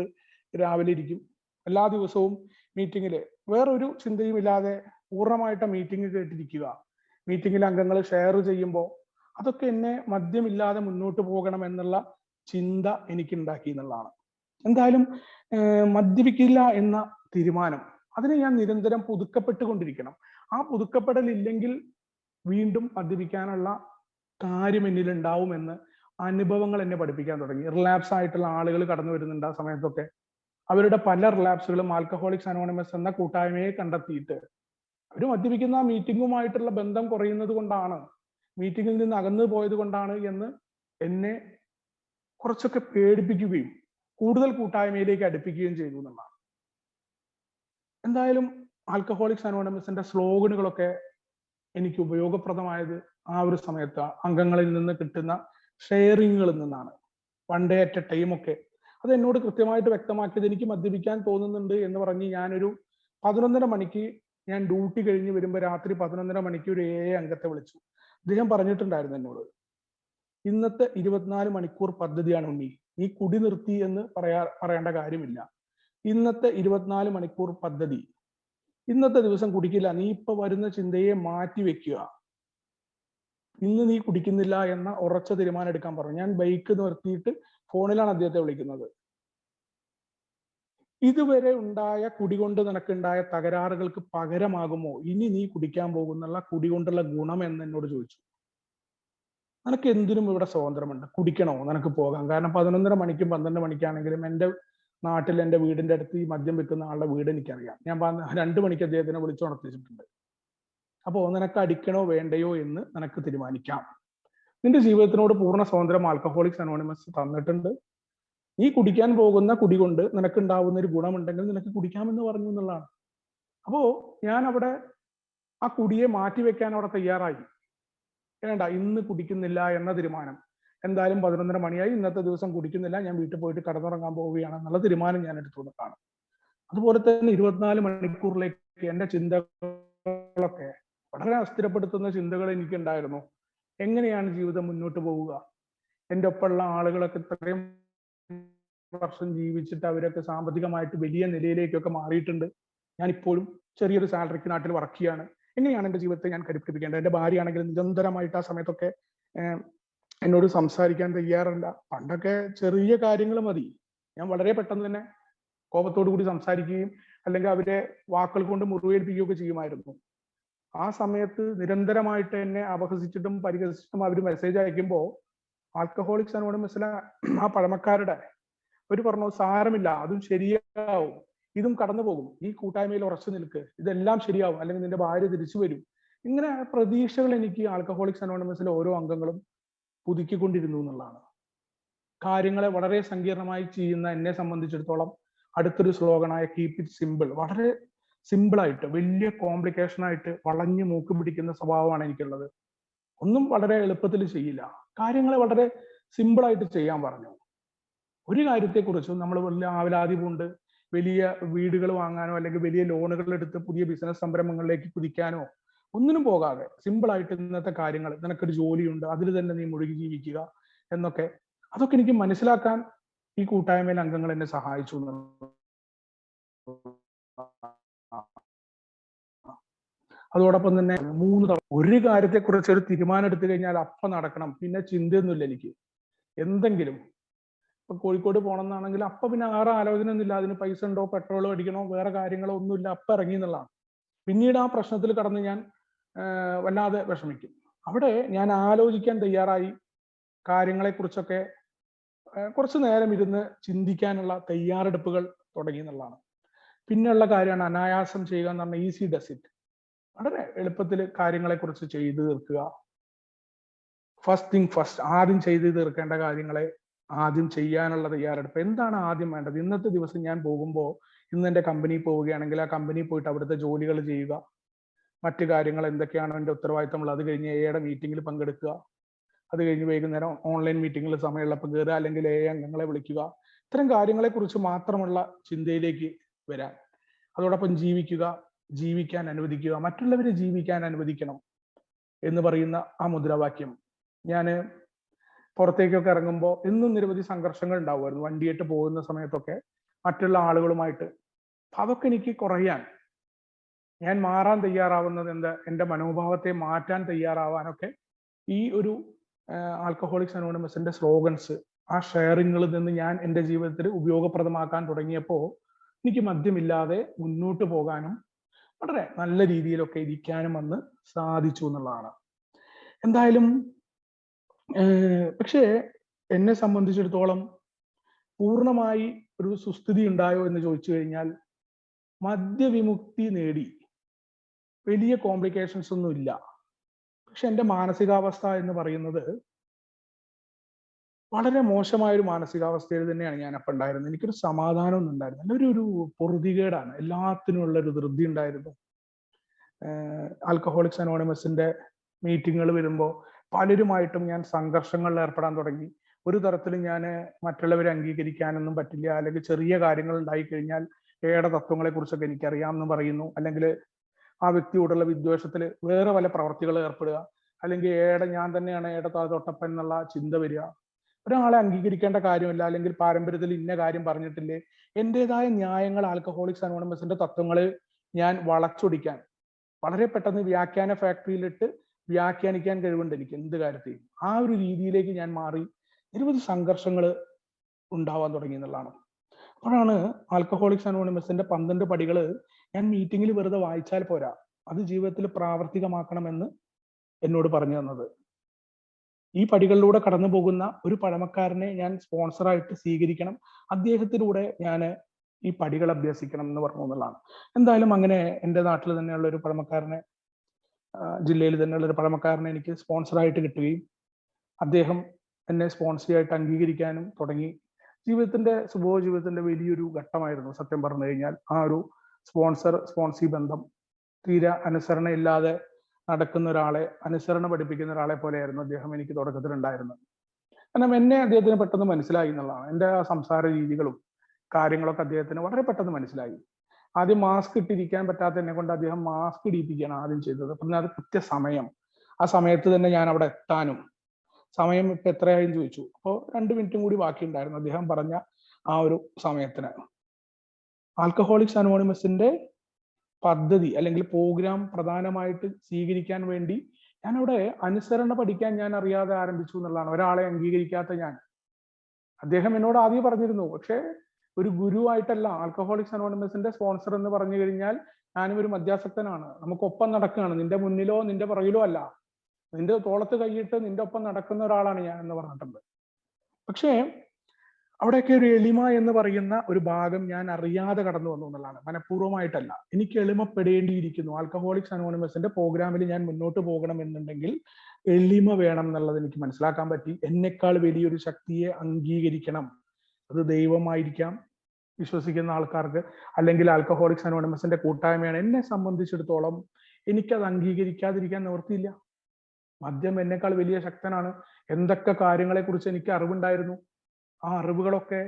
രാവിലെ ഇരിക്കും. എല്ലാ ദിവസവും മീറ്റിങ്ങിൽ വേറൊരു ചിന്തയും ഇല്ലാതെ പൂർണ്ണമായിട്ട് മീറ്റിംഗ് കേട്ടിരിക്കുക. മീറ്റിങ്ങിൽ അംഗങ്ങൾ ഷെയർ ചെയ്യുമ്പോൾ അതൊക്കെ എന്നെ മദ്യമില്ലാതെ മുന്നോട്ട് പോകണം എന്നുള്ള ചിന്ത എനിക്ക് ഉണ്ടാക്കി എന്നുള്ളതാണ്. എന്തായാലും മദ്യപിക്കില്ല എന്ന തീരുമാനം അതിനെ ഞാൻ നിരന്തരം പുതുക്കപ്പെട്ടുകൊണ്ടിരിക്കണം. ആ പുതുക്കപ്പെടലില്ലെങ്കിൽ വീണ്ടും മദ്യപിക്കാനുള്ള കാര്യം എന്നിൽ ഉണ്ടാവുമെന്ന് അനുഭവങ്ങൾ എന്നെ പഠിപ്പിക്കാൻ തുടങ്ങി. റിലാപ്സ് ആയിട്ടുള്ള ആളുകൾ കടന്നു വരുന്നുണ്ട്. ആ സമയത്തൊക്കെ അവരുടെ പല റിലാപ്സുകളും ആൽക്കഹോളിക്സ് അനോണിമസ് എന്ന കൂട്ടായ്മയെ കണ്ടെത്തിയിട്ട് അവർ മദ്യപിക്കുന്ന ആ മീറ്റിങ്ങുമായിട്ടുള്ള ബന്ധം കുറയുന്നത് കൊണ്ടാണ്, മീറ്റിങ്ങിൽ നിന്ന് അകന്നു പോയത് കൊണ്ടാണ് എന്ന് എന്നെ കുറച്ചൊക്കെ പേടിപ്പിക്കുകയും കൂടുതൽ കൂട്ടായ്മയിലേക്ക് അടുപ്പിക്കുകയും ചെയ്തു എന്നുള്ളതാണ്. എന്തായാലും ആൽക്കഹോളിക്സ് അനോണിമസിന്റെ സ്ലോഗനുകളൊക്കെ എനിക്ക് ഉപയോഗപ്രദമായത് ആ ഒരു സമയത്ത് അംഗങ്ങളിൽ നിന്ന് കിട്ടുന്ന ഷെയറിങ്ങുകളിൽ നിന്നാണ്. One day at A time ഒക്കെ അത് എന്നോട് കൃത്യമായിട്ട് വ്യക്തമാക്കിയത്, എനിക്ക് മദ്യപിക്കാൻ തോന്നുന്നുണ്ട് എന്ന് പറഞ്ഞ് ഞാനൊരു 11:30 മണിക്ക് ഞാൻ ഡ്യൂട്ടി കഴിഞ്ഞ് വരുമ്പോൾ രാത്രി 11:30 മണിക്ക് ഒരു അംഗത്തെ വിളിച്ചു. അദ്ദേഹം പറഞ്ഞിട്ടുണ്ടായിരുന്നു എന്നോട്, ഇന്നത്തെ 24 മണിക്കൂർ പദ്ധതിയാണ് ഉണ്ണി, നീ കുടി നിർത്തി എന്ന് പറയേണ്ട കാര്യമില്ല. ഇന്നത്തെ 24 മണിക്കൂർ പദ്ധതി, ഇന്നത്തെ ദിവസം കുടിക്കില്ല, നീ ഇപ്പൊ വരുന്ന ചിന്തയെ മാറ്റി വെക്കുക, ഇന്ന് നീ കുടിക്കുന്നില്ല എന്ന ഉറച്ച തീരുമാനം എടുക്കാൻ പറഞ്ഞു. ഞാൻ ബൈക്ക് നിർത്തിയിട്ട് ഫോണിലാണ് അദ്ദേഹത്തെ വിളിക്കുന്നത്. ഇതുവരെ ഉണ്ടായ കുടികൊണ്ട് നിനക്കുണ്ടായ തകരാറുകൾക്ക് പകരമാകുമോ ഇനി നീ കുടിക്കാൻ പോകുന്നുള്ള കുടികൊണ്ടുള്ള ഗുണം എന്ന് എന്നോട് ചോദിച്ചു. നിനക്ക് എന്തിനും ഇവിടെ സ്വാതന്ത്ര്യമുണ്ട്, കുടിക്കണോ നിനക്ക് പോകാം. കാരണം 11:30 മണിക്കും 12 മണിക്കാണെങ്കിലും എൻ്റെ നാട്ടിൽ എൻ്റെ വീടിന്റെ അടുത്ത് ഈ മദ്യം വെക്കുന്ന ആളുടെ വീട് എനിക്കറിയാം. ഞാൻ 2 മണിക്ക് അദ്ദേഹത്തിനെ വിളിച്ചുണർത്തിച്ചിട്ടുണ്ട്. അപ്പോൾ നിനക്ക് അടിക്കണോ വേണ്ടയോ എന്ന് നിനക്ക് തീരുമാനിക്കാം. നിന്റെ ജീവിതത്തിനോട് പൂർണ്ണ സ്വാതന്ത്ര്യം ആൽക്കഹോളിക്സ് അനോണിമസ് തന്നിട്ടുണ്ട്. നീ കുടിക്കാൻ പോകുന്ന കുടി കൊണ്ട് നിനക്കുണ്ടാവുന്ന ഒരു ഗുണമുണ്ടെങ്കിൽ നിനക്ക് കുടിക്കാമെന്ന് പറഞ്ഞു എന്നുള്ളതാണ്. അപ്പോ ഞാൻ അവിടെ ആ കുടിയെ മാറ്റിവെക്കാൻ അവിടെ തയ്യാറായി. വേണ്ട, ഇന്ന് കുടിക്കുന്നില്ല എന്ന തീരുമാനം. എന്തായാലും 11:30 മണിയായി, ഇന്നത്തെ ദിവസം കുടിക്കുന്നില്ല, ഞാൻ വീട്ടിൽ പോയിട്ട് കടന്നുറങ്ങാൻ പോവുകയാണ് എന്നുള്ള തീരുമാനം ഞാൻ എടുത്തുകൊണ്ടാണ്. അതുപോലെ തന്നെ 24 മണിക്കൂറിലേക്ക് എൻ്റെ ചിന്തകളൊക്കെ വളരെ അസ്ഥിരപ്പെടുത്തുന്ന ചിന്തകൾ എനിക്കുണ്ടായിരുന്നു. എങ്ങനെയാണ് ജീവിതം മുന്നോട്ട് പോവുക? എൻ്റെ ഒപ്പമുള്ള ആളുകളൊക്കെ ഇത്രയും വർഷം ജീവിച്ചിട്ട് അവരൊക്കെ സാമ്പത്തികമായിട്ട് വലിയ നിലയിലേക്കൊക്കെ മാറിയിട്ടുണ്ട്. ഞാൻ ഇപ്പോഴും ചെറിയൊരു സാലറിക്ക് നാട്ടിൽ വർക്ക് ചെയ്യാണ്. എങ്ങനെയാണ് എൻ്റെ ജീവിതത്തെ ഞാൻ കരുപ്പിടിപ്പിക്കേണ്ടത്? എൻ്റെ ഭാര്യയാണെങ്കിൽ നിരന്തരമായിട്ട് ആ സമയത്തൊക്കെ എന്നോട് സംസാരിക്കാൻ തയ്യാറല്ല. പണ്ടൊക്കെ ചെറിയ കാര്യങ്ങൾ മതി, ഞാൻ വളരെ പെട്ടെന്ന് തന്നെ കോപത്തോടു കൂടി സംസാരിക്കുകയും അല്ലെങ്കിൽ അവരെ വാക്കുകൾ കൊണ്ട് മുറിവേൽപ്പിക്കുകയൊക്കെ ചെയ്യുമായിരുന്നു. ആ സമയത്ത് നിരന്തരമായിട്ട് എന്നെ അപഹസിച്ചിട്ടും പരിഹസിച്ചിട്ടും അവർ മെസ്സേജ് അയക്കുമ്പോൾ ആൽക്കഹോളിക്സ് അനോണിമസിലെ ആ പഴമക്കാരുടെ അവർ പറഞ്ഞു, സാരമില്ല, അതും ശരിയാവും, ഇതും കടന്നു പോകും, ഈ കൂട്ടായ്മയിൽ ഉറച്ചു നിൽക്ക്, ഇതെല്ലാം ശരിയാവും, അല്ലെങ്കിൽ നിന്റെ ഭാര്യ തിരിച്ചു വരും. ഇങ്ങനെ പ്രതീക്ഷകൾ എനിക്ക് ആൽക്കഹോളിക്സ് അനോണിമസിലെ ഓരോ അംഗങ്ങളും പുതുക്കിക്കൊണ്ടിരുന്നു എന്നുള്ളതാണ്. കാര്യങ്ങളെ വളരെ സങ്കീർണമായി ചെയ്യുന്ന എന്നെ സംബന്ധിച്ചിടത്തോളം അടുത്തൊരു സ്ലോഗനായ കീപ് ഇറ്റ് സിമ്പിൾ, വളരെ സിമ്പിളായിട്ട് വലിയ കോംപ്ലിക്കേഷൻ ആയിട്ട് വളഞ്ഞു മൂക്ക് പിടിക്കുന്ന സ്വഭാവമാണ് എനിക്കുള്ളത്. ഒന്നും വളരെ എളുപ്പത്തിൽ ചെയ്യില്ല, കാര്യങ്ങളെ വളരെ സിമ്പിളായിട്ട് ചെയ്യാൻ പറഞ്ഞു. ഒരു കാര്യത്തെക്കുറിച്ചും നമ്മൾ വലിയ ആവലാതി കൊണ്ട് വലിയ വീടുകൾ വാങ്ങാനോ അല്ലെങ്കിൽ വലിയ ലോണുകൾ എടുത്ത് പുതിയ ബിസിനസ് സംരംഭങ്ങളിലേക്ക് കുതിക്കാനോ ഒന്നിനും പോകാതെ സിമ്പിളായിട്ട് ഇന്നത്തെ കാര്യങ്ങൾ, നിനക്കൊരു ജോലിയുണ്ട്, അതിൽ തന്നെ നീ മുഴുകി ജീവിക്കുക എന്നൊക്കെ, അതൊക്കെ എനിക്ക് മനസ്സിലാക്കാൻ ഈ കൂട്ടായ്മയിലെ അംഗങ്ങൾ എന്നെ സഹായിച്ചു. അതോടൊപ്പം തന്നെ 3 തവണ ഒരു കാര്യത്തെക്കുറിച്ച് ഒരു തീരുമാനം എടുത്തു കഴിഞ്ഞാൽ അപ്പം നടക്കണം, പിന്നെ ചിന്തയൊന്നുമില്ല എനിക്ക്. എന്തെങ്കിലും ഇപ്പൊ കോഴിക്കോട് പോകണം എന്നാണെങ്കിൽ അപ്പൊ പിന്നെ ആറ് ആലോചന ഒന്നുമില്ല, അതിന് പൈസ ഉണ്ടോ, പെട്രോളോ അടിക്കണോ, വേറെ കാര്യങ്ങളോ ഒന്നുമില്ല, അപ്പം ഇറങ്ങി എന്നുള്ളതാണ്. പിന്നീട് ആ പ്രശ്നത്തിൽ കടന്ന് ഞാൻ വല്ലാതെ വിഷമിക്കും. അവിടെ ഞാൻ ആലോചിക്കാൻ തയ്യാറായി, കാര്യങ്ങളെക്കുറിച്ചൊക്കെ കുറച്ചു നേരം ഇരുന്ന് ചിന്തിക്കാനുള്ള തയ്യാറെടുപ്പുകൾ തുടങ്ങി എന്നുള്ളതാണ്. പിന്നെയുള്ള കാര്യമാണ് അനായാസം ചെയ്യുക എന്ന് പറഞ്ഞാൽ ഈസി ഡസ് ഇറ്റ്. വളരെ എളുപ്പത്തിൽ കാര്യങ്ങളെക്കുറിച്ച് ചെയ്തു തീർക്കുക. ഫസ്റ്റ് തിങ് ഫസ്റ്റ്, ആദ്യം ചെയ്തു തീർക്കേണ്ട കാര്യങ്ങളെ ആദ്യം ചെയ്യാനുള്ള തയ്യാറെടുപ്പ്. എന്താണ് ആദ്യം വേണ്ടത്? ഇന്നത്തെ ദിവസം ഞാൻ പോകുമ്പോൾ, ഇന്ന് എൻ്റെ കമ്പനി പോവുകയാണെങ്കിൽ ആ കമ്പനി പോയിട്ട് അവിടുത്തെ ജോലികൾ ചെയ്യുക, മറ്റു കാര്യങ്ങൾ എന്തൊക്കെയാണോ എൻ്റെ ഉത്തരവാദിത്തമുള്ളത് അത് കഴിഞ്ഞ് എയുടെ മീറ്റിങ്ങിൽ പങ്കെടുക്കുക, അത് കഴിഞ്ഞ് വൈകുന്നേരം ഓൺലൈൻ മീറ്റിങ്ങിൽ സമയമുള്ളപ്പോൾ കയറുക, അല്ലെങ്കിൽ അംഗങ്ങളെ വിളിക്കുക. ഇത്തരം കാര്യങ്ങളെക്കുറിച്ച് മാത്രമുള്ള ചിന്തയിലേക്ക് വരാൻ. അതോടൊപ്പം ജീവിക്കുക, ജീവിക്കാൻ അനുവദിക്കുക, മറ്റുള്ളവരെ ജീവിക്കാൻ അനുവദിക്കണം എന്ന് പറയുന്ന ആ മുദ്രാവാക്യം. ഞാൻ പുറത്തേക്കൊക്കെ ഇറങ്ങുമ്പോൾ എന്നും നിരവധി സംഘർഷങ്ങൾ ഉണ്ടാവുമായിരുന്നു വണ്ടിയായിട്ട് പോകുന്ന സമയത്തൊക്കെ മറ്റുള്ള ആളുകളുമായിട്ട്. അതൊക്കെ എനിക്ക് കുറയാൻ, ഞാൻ മാറാൻ തയ്യാറാവുന്നത് എന്താ, എൻ്റെ മനോഭാവത്തെ മാറ്റാൻ തയ്യാറാവാനൊക്കെ ഈ ഒരു ആൽക്കഹോളിക്സ് അനോണിമസിന്റെ സ്ലോഗൻസ്, ആ ഷെയറിങ്ങളിൽ നിന്ന് ഞാൻ എൻ്റെ ജീവിതത്തിൽ ഉപയോഗപ്രദമാക്കാൻ തുടങ്ങിയപ്പോൾ എനിക്ക് മദ്യമില്ലാതെ മുന്നോട്ട് പോകാനും വളരെ നല്ല രീതിയിലൊക്കെ ഇരിക്കാനും വന്ന് സാധിച്ചു എന്നുള്ളതാണ്. എന്തായാലും പക്ഷേ എന്നെ സംബന്ധിച്ചിടത്തോളം പൂർണ്ണമായി ഒരു സുസ്ഥിതി ഉണ്ടായോ എന്ന് ചോദിച്ചു കഴിഞ്ഞാൽ, മദ്യവിമുക്തി നേടി, വലിയ കോംപ്ലിക്കേഷൻസ് ഒന്നും ഇല്ല. പക്ഷെ എൻ്റെ മാനസികാവസ്ഥ എന്ന് പറയുന്നത് വളരെ മോശമായൊരു മാനസികാവസ്ഥയിൽ തന്നെയാണ് ഞാൻ അപ്പം ഉണ്ടായിരുന്നത്. എനിക്കൊരു സമാധാനം ഒന്നും ഉണ്ടായിരുന്നില്ല, ഒരു പൊറുതികേടാണ്, എല്ലാത്തിനും ഉള്ള ഒരു ധൃതി ഉണ്ടായിരുന്നു. ആൽക്കഹോളിക്സ് അനോണിമസിന്റെ മീറ്റിങ്ങുകൾ വരുമ്പോൾ പലരുമായിട്ടും ഞാൻ സംഘർഷങ്ങളിൽ ഏർപ്പെടാൻ തുടങ്ങി. ഒരു തരത്തിലും ഞാൻ മറ്റുള്ളവരെ അംഗീകരിക്കാനൊന്നും പറ്റില്ല, അല്ലെങ്കിൽ ചെറിയ കാര്യങ്ങൾ ഉണ്ടായി കഴിഞ്ഞാൽ ഏടെ തത്വങ്ങളെ കുറിച്ചൊക്കെ എനിക്കറിയാമെന്ന് പറയുന്നു, അല്ലെങ്കിൽ ആ വ്യക്തിയോടുള്ള വിദ്വേഷത്തിൽ വേറെ പല പ്രവർത്തികൾ ഏർപ്പെടുക, അല്ലെങ്കിൽ ഏടെ ഞാൻ തന്നെയാണ് ഏടെ തൊട്ടപ്പൻ എന്നുള്ള ചിന്ത വരിക. ഒരാളെ അംഗീകരിക്കേണ്ട കാര്യമില്ല, അല്ലെങ്കിൽ പാരമ്പര്യത്തിൽ ഇന്ന കാര്യം പറഞ്ഞിട്ടില്ലേ, എൻ്റെതായ ന്യായങ്ങൾ ആൽക്കഹോളിക്സ് അനോണിമസിന്റെ തത്വങ്ങൾ ഞാൻ വളച്ചൊടിക്കാൻ വളരെ പെട്ടെന്ന് വ്യാഖ്യാന ഫാക്ടറിയിലിട്ട് വ്യാഖ്യാനിക്കാൻ കഴിവുണ്ട് എനിക്ക് എന്ത് കാര്യത്തെയും. ആ ഒരു രീതിയിലേക്ക് ഞാൻ മാറി നിരവധി സംഘർഷങ്ങൾ ഉണ്ടാവാൻ തുടങ്ങി എന്നുള്ളതാണ്. അപ്പോഴാണ് ആൽക്കഹോളിക്സ് അനോണിമസിന്റെ 12 പടികൾ ഞാൻ മീറ്റിങ്ങിൽ വെറുതെ വായിച്ചാൽ പോരാ, അത് ജീവിതത്തിൽ പ്രാവർത്തികമാക്കണമെന്ന് എന്നോട് പറഞ്ഞു തന്നത്. ഈ പടികളിലൂടെ കടന്നു പോകുന്ന ഒരു പഴമക്കാരനെ ഞാൻ സ്പോൺസറായിട്ട് സ്വീകരിക്കണം, അദ്ദേഹത്തിലൂടെ ഞാൻ ഈ പടികൾ അഭ്യസിക്കണം എന്ന് പറഞ്ഞു എന്നുള്ളതാണ്. എന്തായാലും അങ്ങനെ എൻ്റെ നാട്ടിൽ തന്നെയുള്ള ഒരു പഴമക്കാരനെ, ജില്ലയിൽ തന്നെയുള്ള ഒരു പഴമക്കാരനെ എനിക്ക് സ്പോൺസറായിട്ട് കിട്ടുകയും അദ്ദേഹം എന്നെ സ്പോൺസറായിട്ട് അംഗീകരിക്കാനും തുടങ്ങി. സുബോധ ജീവിതത്തിന്റെ വലിയൊരു ഘട്ടമായിരുന്നു സത്യം പറഞ്ഞു കഴിഞ്ഞാൽ. ആ ഒരു സ്പോൺസി ബന്ധം തീരെ അനുസരണ ഇല്ലാതെ നടക്കുന്ന ഒരാളെ അനുസരണ പഠിപ്പിക്കുന്ന ഒരാളെ പോലെയായിരുന്നു അദ്ദേഹം എനിക്ക് തുടക്കത്തിൽ ഉണ്ടായിരുന്നത്. കാരണം എന്നെ അദ്ദേഹത്തിന് പെട്ടെന്ന് മനസ്സിലായി എന്നുള്ളതാണ്. എൻ്റെ ആ സംസാര രീതികളും കാര്യങ്ങളൊക്കെ അദ്ദേഹത്തിന് വളരെ പെട്ടെന്ന് മനസ്സിലായി. ആദ്യം മാസ്ക് ഇട്ടിരിക്കാൻ പറ്റാത്ത എന്നെ കൊണ്ട് അദ്ദേഹം മാസ്ക് ഇടിപ്പിക്കുകയാണ് ആദ്യം ചെയ്തത്. പിന്നെ അത് കൃത്യസമയം, ആ സമയത്ത് തന്നെ ഞാൻ അവിടെ എത്താനും, സമയം ഇപ്പൊ എത്രയായും ചോദിച്ചു. അപ്പോൾ 2 മിനിറ്റും കൂടി ബാക്കിയുണ്ടായിരുന്നു അദ്ദേഹം പറഞ്ഞ ആ ഒരു സമയത്തിന്. ആൽക്കഹോളിക്സ് അനോണിമസിന്റെ പദ്ധതി അല്ലെങ്കിൽ പ്രോഗ്രാം പ്രധാനമായിട്ട് സ്വീകരിക്കാൻ വേണ്ടി ഞാൻ അവിടെ അനുസരണ പഠിക്കാൻ ഞാൻ അറിയാതെ ആരംഭിച്ചു എന്നുള്ളതാണ്. ഒരാളെ അംഗീകരിക്കാത്ത ഞാൻ. അദ്ദേഹം എന്നോട് ആദ്യം പറഞ്ഞിരുന്നു, പക്ഷേ ഒരു ഗുരുവായിട്ടല്ല. ആൽക്കഹോളിക്സ് അനോണിമസിന്റെ സ്പോൺസർ എന്ന് പറഞ്ഞു കഴിഞ്ഞാൽ ഞാനും ഒരു മദ്യാസക്തനാണ്, നമുക്കൊപ്പം നടക്കുകയാണ്, നിന്റെ മുന്നിലോ നിന്റെ പുറകിലോ അല്ല, നിന്റെ തോളത്ത് കൈയിട്ട് നിന്റെ ഒപ്പം നടക്കുന്ന ഒരാളാണ് ഞാൻ എന്ന് പറഞ്ഞിട്ടുണ്ട്. പക്ഷേ അവിടെയൊക്കെ ഒരു എളിമ എന്ന് പറയുന്ന ഒരു ഭാഗം ഞാൻ അറിയാതെ കടന്നു വന്നു എന്നുള്ളതാണ്, മനഃപൂർവ്വമായിട്ടല്ല. എനിക്ക് എളിമപ്പെടേണ്ടിയിരിക്കുന്നു. ആൽക്കഹോളിക്സ് അനോണിമസിന്റെ പ്രോഗ്രാമിൽ ഞാൻ മുന്നോട്ട് പോകണം എന്നുണ്ടെങ്കിൽ എളിമ വേണം എന്നുള്ളത് എനിക്ക് മനസ്സിലാക്കാൻ പറ്റി. എന്നെക്കാൾ വലിയൊരു ശക്തിയെ അംഗീകരിക്കണം. അത് ദൈവമായിരിക്കാം വിശ്വസിക്കുന്ന ആൾക്കാർക്ക്, അല്ലെങ്കിൽ ആൽക്കഹോളിക്സ് അനോണിമസിന്റെ കൂട്ടായ്മയാണ്. എന്നെ സംബന്ധിച്ചിടത്തോളം എനിക്കത് അംഗീകരിക്കാതിരിക്കാൻ നിവൃത്തിയില്ല. മദ്യം എന്നെക്കാൾ വലിയ ശക്തനാണ്. എന്തൊക്കെ കാര്യങ്ങളെ കുറിച്ച് എനിക്ക് അറിവുണ്ടായിരുന്നു, ആ അറിവുകളൊക്കെ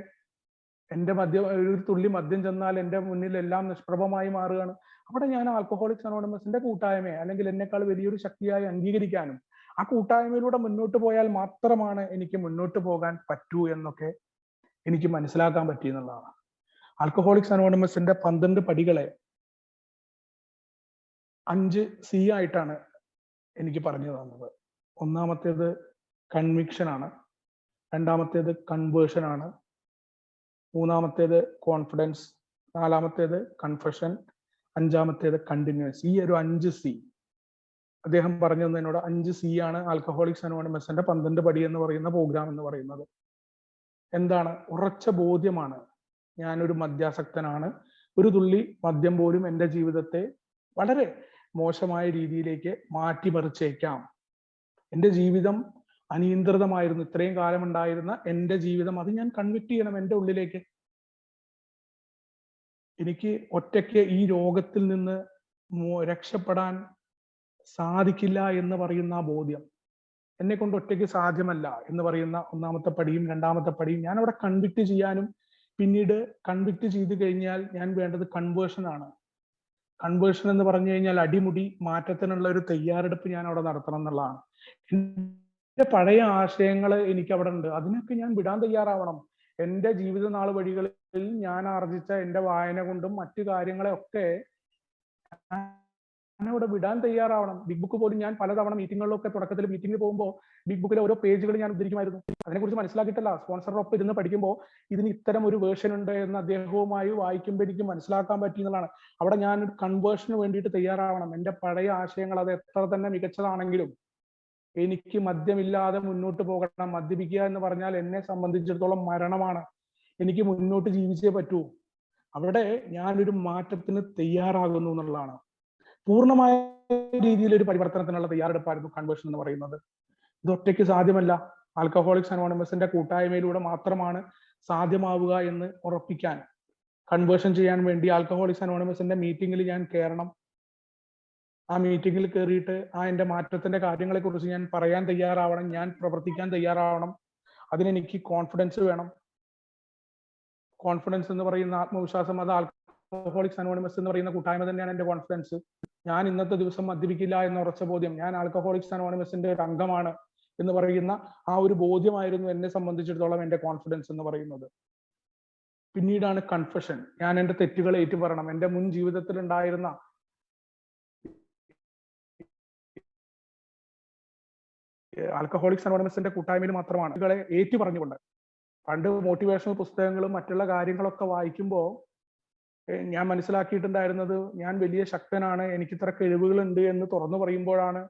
എൻ്റെ ഒരു തുള്ളി മദ്യം ചെന്നാൽ എൻ്റെ മുന്നിൽ എല്ലാം നിഷ്പ്രഭമായി മാറുകയാണ്. അവിടെ ഞാൻ ആൽക്കഹോളിക്സ് അനോണിമസിന്റെ കൂട്ടായ്മയെ അല്ലെങ്കിൽ എന്നെക്കാൾ വലിയൊരു ശക്തിയായി അംഗീകരിക്കാനും ആ കൂട്ടായ്മയിലൂടെ മുന്നോട്ട് പോയാൽ മാത്രമാണ് എനിക്ക് മുന്നോട്ട് പോകാൻ പറ്റൂ എന്നൊക്കെ എനിക്ക് മനസ്സിലാക്കാൻ പറ്റിയെന്നുള്ളതാണ്. ആൽക്കഹോളിക്സ് അനോണിമസിന്റെ 12 പടികളെ 5 C ആയിട്ടാണ് എനിക്ക് പറഞ്ഞു തന്നത്. ഒന്നാമത്തേത് കൺവിക്ഷൻ ആണ്, രണ്ടാമത്തേത് കൺവേർഷൻ ആണ്, മൂന്നാമത്തേത് കോൺഫിഡൻസ്, നാലാമത്തേത് കൺഫഷൻ, അഞ്ചാമത്തേത് കണ്ടിന്യൂസ്. ഈ ഒരു 5 C അദ്ദേഹം പറഞ്ഞു തന്നതിനോട് 5 C ആണ് ആൽക്കഹോളിക്സ് അനോണിമസിന്റെ 12 പടി എന്ന് പറയുന്ന പ്രോഗ്രാം എന്ന് പറയുന്നത്. എന്താണ്? ഉറച്ച ബോധ്യമാണ്, ഞാനൊരു മദ്യാസക്തനാണ്. ഒരു തുള്ളി മദ്യം പോലും എൻ്റെ ജീവിതത്തെ വളരെ മോശമായ രീതിയിലേക്ക് മാറ്റിമറിച്ചേക്കാം. എൻ്റെ ജീവിതം അനിയന്ത്രിതമായിരുന്നു, ഇത്രയും കാലം ഉണ്ടായിരുന്ന എൻ്റെ ജീവിതം, അത് ഞാൻ കൺവിക്ട് ചെയ്യണം എൻ്റെ ഉള്ളിലേക്ക്. എനിക്ക് ഒറ്റയ്ക്ക് ഈ രോഗത്തിൽ നിന്ന് രക്ഷപ്പെടാൻ സാധിക്കില്ല എന്ന് പറയുന്ന ആ ബോധ്യം, എന്നെ കൊണ്ട് ഒറ്റയ്ക്ക് സാധ്യമല്ല എന്ന് പറയുന്ന ഒന്നാമത്തെ പടിയും രണ്ടാമത്തെ പടിയും ഞാൻ അവിടെ കൺവിക്ട് ചെയ്യാനും, പിന്നീട് കൺവിക്ട് ചെയ്ത് കഴിഞ്ഞാൽ ഞാൻ വേണ്ടത് കൺവേർഷൻ ആണ്. കൺവേർഷൻ എന്ന് പറഞ്ഞു കഴിഞ്ഞാൽ അടിമുടി മാറ്റത്തിനുള്ള ഒരു തയ്യാറെടുപ്പ് ഞാൻ അവിടെ നടത്തണം എന്നുള്ളതാണ്. എൻ്റെ പഴയ ആശയങ്ങൾ എനിക്ക് അവിടെ ഉണ്ട്, അതിനൊക്കെ ഞാൻ വിടാൻ തയ്യാറാവണം. എൻ്റെ ജീവിത നാൾ വഴികളിൽ ഞാൻ ആർജിച്ച എൻ്റെ വായന കൊണ്ടും മറ്റു കാര്യങ്ങളെ ഒക്കെ അവിടെ വിടാൻ തയ്യാറാവണം. ബിഗ് ബുക്ക് പോലും ഞാൻ പലതവണ മീറ്റിങ്ങുകളിലൊക്കെ തുടക്കത്തിൽ മീറ്റിംഗിൽ പോകുമ്പോൾ ബിഗ് ബുക്കിലെ ഓരോ പേജുകൾ ഞാൻ ഉദ്ധരിക്കുമായിരുന്നു. അതിനെക്കുറിച്ച് മനസ്സിലാക്കിയിട്ടല്ല, സ്പോൺസറൊപ്പം ഇരുന്ന് പഠിക്കുമ്പോൾ ഇതിന് ഇത്തരം ഒരു വേർഷൻ ഉണ്ട് എന്ന് അദ്ദേഹവുമായി വായിക്കുമ്പോൾ എനിക്ക് മനസ്സിലാക്കാൻ പറ്റിയെന്നുള്ളതാണ്. അവിടെ ഞാൻ ഒരു കൺവേർഷന് വേണ്ടിയിട്ട് തയ്യാറാവണം. എൻ്റെ പഴയ ആശയങ്ങൾ അത് എത്ര തന്നെ മികച്ചതാണെങ്കിലും എനിക്ക് മദ്യമില്ലാതെ മുന്നോട്ട് പോകണം. മദ്യപിക്കുക എന്ന് പറഞ്ഞാൽ എന്നെ സംബന്ധിച്ചിടത്തോളം മരണമാണ്. എനിക്ക് മുന്നോട്ട് ജീവിച്ചേ പറ്റൂ. അവിടെ ഞാനൊരു മാറ്റത്തിന് തയ്യാറാകുന്നു എന്നുള്ളതാണ്. പൂർണ്ണമായ രീതിയിൽ ഒരു പരിവർത്തനത്തിനുള്ള തയ്യാറെടുപ്പായിരുന്നു കൺവേർഷൻ എന്ന് പറയുന്നത്. ഇതൊറ്റയ്ക്ക് സാധ്യമല്ല, ആൽക്കഹോളിക്സ് അനോണിമസിന്റെ കൂട്ടായ്മയിലൂടെ മാത്രമാണ് സാധ്യമാവുക എന്ന് ഉറപ്പിക്കാൻ കൺവേർഷൻ ചെയ്യാൻ വേണ്ടി ആൽക്കഹോളിക്സ് അനോണിമസിന്റെ മീറ്റിംഗിൽ ഞാൻ കയറണം. ആ മീറ്റിംഗിൽ കയറിയിട്ട് എൻ്റെ മാറ്റത്തിന്റെ കാര്യങ്ങളെ കുറിച്ച് ഞാൻ പറയാൻ തയ്യാറാവണം, ഞാൻ പ്രവർത്തിക്കാൻ തയ്യാറാവണം. അതിനെനിക്ക് കോൺഫിഡൻസ് വേണം. കോൺഫിഡൻസ് എന്ന് പറയുന്ന ആത്മവിശ്വാസം, അത് ആൽക്കഹോളിക്സ് അനോണിമസ് എന്ന് പറയുന്ന കൂട്ടായ്മ തന്നെയാണ് എൻ്റെ കോൺഫിഡൻസ്. ഞാൻ ഇന്നത്തെ ദിവസം മദ്യപിക്കില്ല എന്ന ഉറച്ച ബോധ്യം, ഞാൻ ആൽക്കഹോളിക്സ് അനോണിമസിന്റെ ഒരു അംഗമാണ് എന്ന് പറയുന്ന ആ ഒരു ബോധ്യമായിരുന്നു എന്നെ സംബന്ധിച്ചിടത്തോളം എൻ്റെ കോൺഫിഡൻസ് എന്ന് പറയുന്നത്. പിന്നീടാണ് കൺഫെഷൻ. ഞാൻ എൻ്റെ തെറ്റുകൾ ഏറ്റുപറയണം. എൻ്റെ മുൻ ജീവിതത്തിൽ ഉണ്ടായിരുന്ന ആൽക്കഹോളിക്സ് അനോണിമസിന്റെ കൂട്ടായ്മയിൽ മാത്രമാണ് ഇതുകളെ ഏറ്റു പറഞ്ഞുകൊണ്ട്. പണ്ട് മോട്ടിവേഷണൽ പുസ്തകങ്ങളും മറ്റുള്ള കാര്യങ്ങളൊക്കെ വായിക്കുമ്പോൾ ഞാൻ മനസ്സിലാക്കിയിട്ടുണ്ടായിരുന്നത് ഞാൻ വലിയ ശക്തനാണ്, എനിക്ക് ഇത്ര കഴിവുകളുണ്ട് എന്ന് തുറന്നു പറയുമ്പോഴാണ്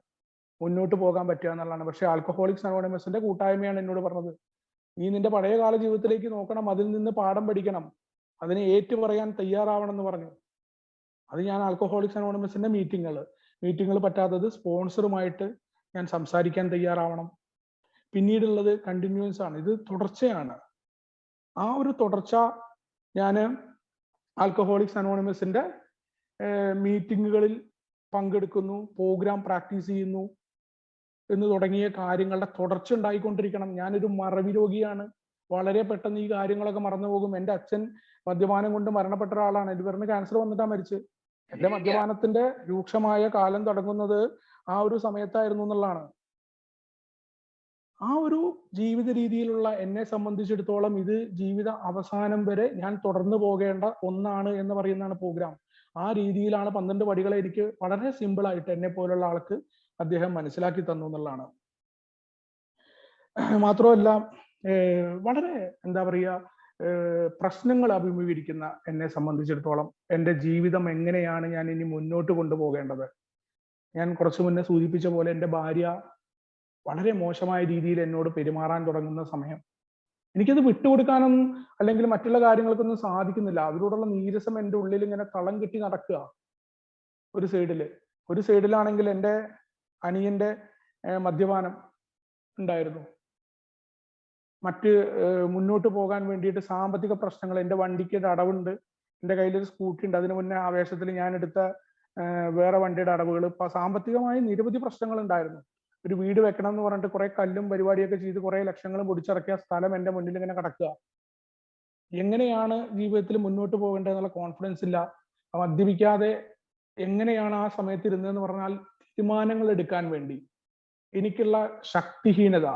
മുന്നോട്ട് പോകാൻ പറ്റുക എന്നുള്ളതാണ്. പക്ഷെ ആൽക്കഹോളിക്സ് അനോണിമസിന്റെ കൂട്ടായ്മയാണ് എന്നോട് പറഞ്ഞത്, നീ നിന്റെ പഴയകാല ജീവിതത്തിലേക്ക് നോക്കണം, അതിൽ നിന്ന് പാഠം പഠിക്കണം, അതിനെ ഏറ്റു പറയാൻ തയ്യാറാവണം എന്ന് പറഞ്ഞു. അത് ഞാൻ ആൽക്കഹോളിക്സ് അനോണിമസിന്റെ മീറ്റിങ്ങുകൾ പറ്റാത്തത് സ്പോൺസറുമായിട്ട് ഞാൻ സംസാരിക്കാൻ തയ്യാറാവണം. പിന്നീടുള്ളത് കണ്ടിന്യൂസ് ആണ്, ഇത് തുടർച്ചയാണ്. ആ ഒരു തുടർച്ച ഞാൻ ആൽക്കഹോളിക്സ് അനോണിമസിന്റെ മീറ്റിങ്ങുകളിൽ പങ്കെടുക്കുന്നു, പ്രോഗ്രാം പ്രാക്ടീസ് ചെയ്യുന്നു എന്ന് തുടങ്ങിയ കാര്യങ്ങളുടെ തുടർച്ച ഉണ്ടായിക്കൊണ്ടിരിക്കണം. ഞാനൊരു മറവി രോഗിയാണ്, വളരെ പെട്ടെന്ന് ഈ കാര്യങ്ങളൊക്കെ മറന്നുപോകും. എൻ്റെ അച്ഛൻ മദ്യപാനം കൊണ്ട് മരണപ്പെട്ട ഒരാളാണ്, ലിവറിന് ക്യാൻസർ വന്നിട്ടാ മരിച്ച്. എൻ്റെ മദ്യപാനത്തിന്റെ രൂക്ഷമായ കാലം തുടങ്ങുന്നത് ആ ഒരു സമയത്തായിരുന്നു എന്നുള്ളതാണ്. ആ ഒരു ജീവിത രീതിയിലുള്ള എന്നെ സംബന്ധിച്ചിടത്തോളം ഇത് ജീവിത അവസാനം വരെ ഞാൻ തുടർന്നു പോകേണ്ട ഒന്നാണ് എന്ന് പറയുന്നതാണ് പ്രോഗ്രാം. ആ രീതിയിലാണ് 12 പടികളെ എനിക്ക് വളരെ സിമ്പിൾ ആയിട്ട് എന്നെ പോലുള്ള ആൾക്ക് അദ്ദേഹം മനസ്സിലാക്കി തന്നു എന്നുള്ളതാണ്. മാത്രമല്ല വളരെ എന്താ പറയുക, പ്രശ്നങ്ങൾ അഭിമുഖീകരിക്കുന്ന എന്നെ സംബന്ധിച്ചിടത്തോളം എൻ്റെ ജീവിതം എങ്ങനെയാണ് ഞാൻ ഇനി മുന്നോട്ട് കൊണ്ടുപോകേണ്ടത്. ഞാൻ കുറച്ചു മുന്നേ സൂചിപ്പിച്ച പോലെ എൻ്റെ ഭാര്യ വളരെ മോശമായ രീതിയിൽ എന്നോട് പെരുമാറാൻ തുടങ്ങുന്ന സമയം, എനിക്കത് വിട്ടുകൊടുക്കാനൊന്നും അല്ലെങ്കിൽ മറ്റുള്ള കാര്യങ്ങൾക്കൊന്നും സാധിക്കുന്നില്ല. അതിലൂടെയുള്ള നീരസം എൻ്റെ ഉള്ളിൽ ഇങ്ങനെ കളം കെട്ടി നടക്കുക. ഒരു സൈഡിലാണെങ്കിൽ എൻ്റെ അനിയന്റെ മദ്യപാനം ഉണ്ടായിരുന്നു. മറ്റ് മുന്നോട്ട് പോകാൻ വേണ്ടിയിട്ട് സാമ്പത്തിക പ്രശ്നങ്ങൾ, എൻ്റെ വണ്ടിക്ക് ഒരു അടവുണ്ട്, എൻ്റെ കയ്യിലൊരു സ്കൂട്ടി ഉണ്ട്, അതിനു മുന്നേ ആവേശത്തിൽ ഞാൻ എടുത്ത വേറെ വണ്ടിയുടെ അടവുകൾ, ഇപ്പൊ സാമ്പത്തികമായി നിരവധി പ്രശ്നങ്ങൾ ഉണ്ടായിരുന്നു. ഒരു വീട് വെക്കണം എന്ന് പറഞ്ഞിട്ട് കുറെ കല്ലും പരിപാടിയൊക്കെ ചെയ്ത് കുറെ ലക്ഷങ്ങളും പൊടിച്ചിറക്കിയ സ്ഥലം എൻ്റെ മുന്നിൽ ഇങ്ങനെ കിടക്കുക. എങ്ങനെയാണ് ജീവിതത്തിൽ മുന്നോട്ട് പോകേണ്ടതെന്നുള്ള കോൺഫിഡൻസ് ഇല്ല. മദ്യപിക്കാതെ എങ്ങനെയാണ് ആ സമയത്ത് ഇരുന്നതെന്ന് പറഞ്ഞാൽ തീരുമാനങ്ങൾ എടുക്കാൻ വേണ്ടി എനിക്കുള്ള ശക്തിഹീനത,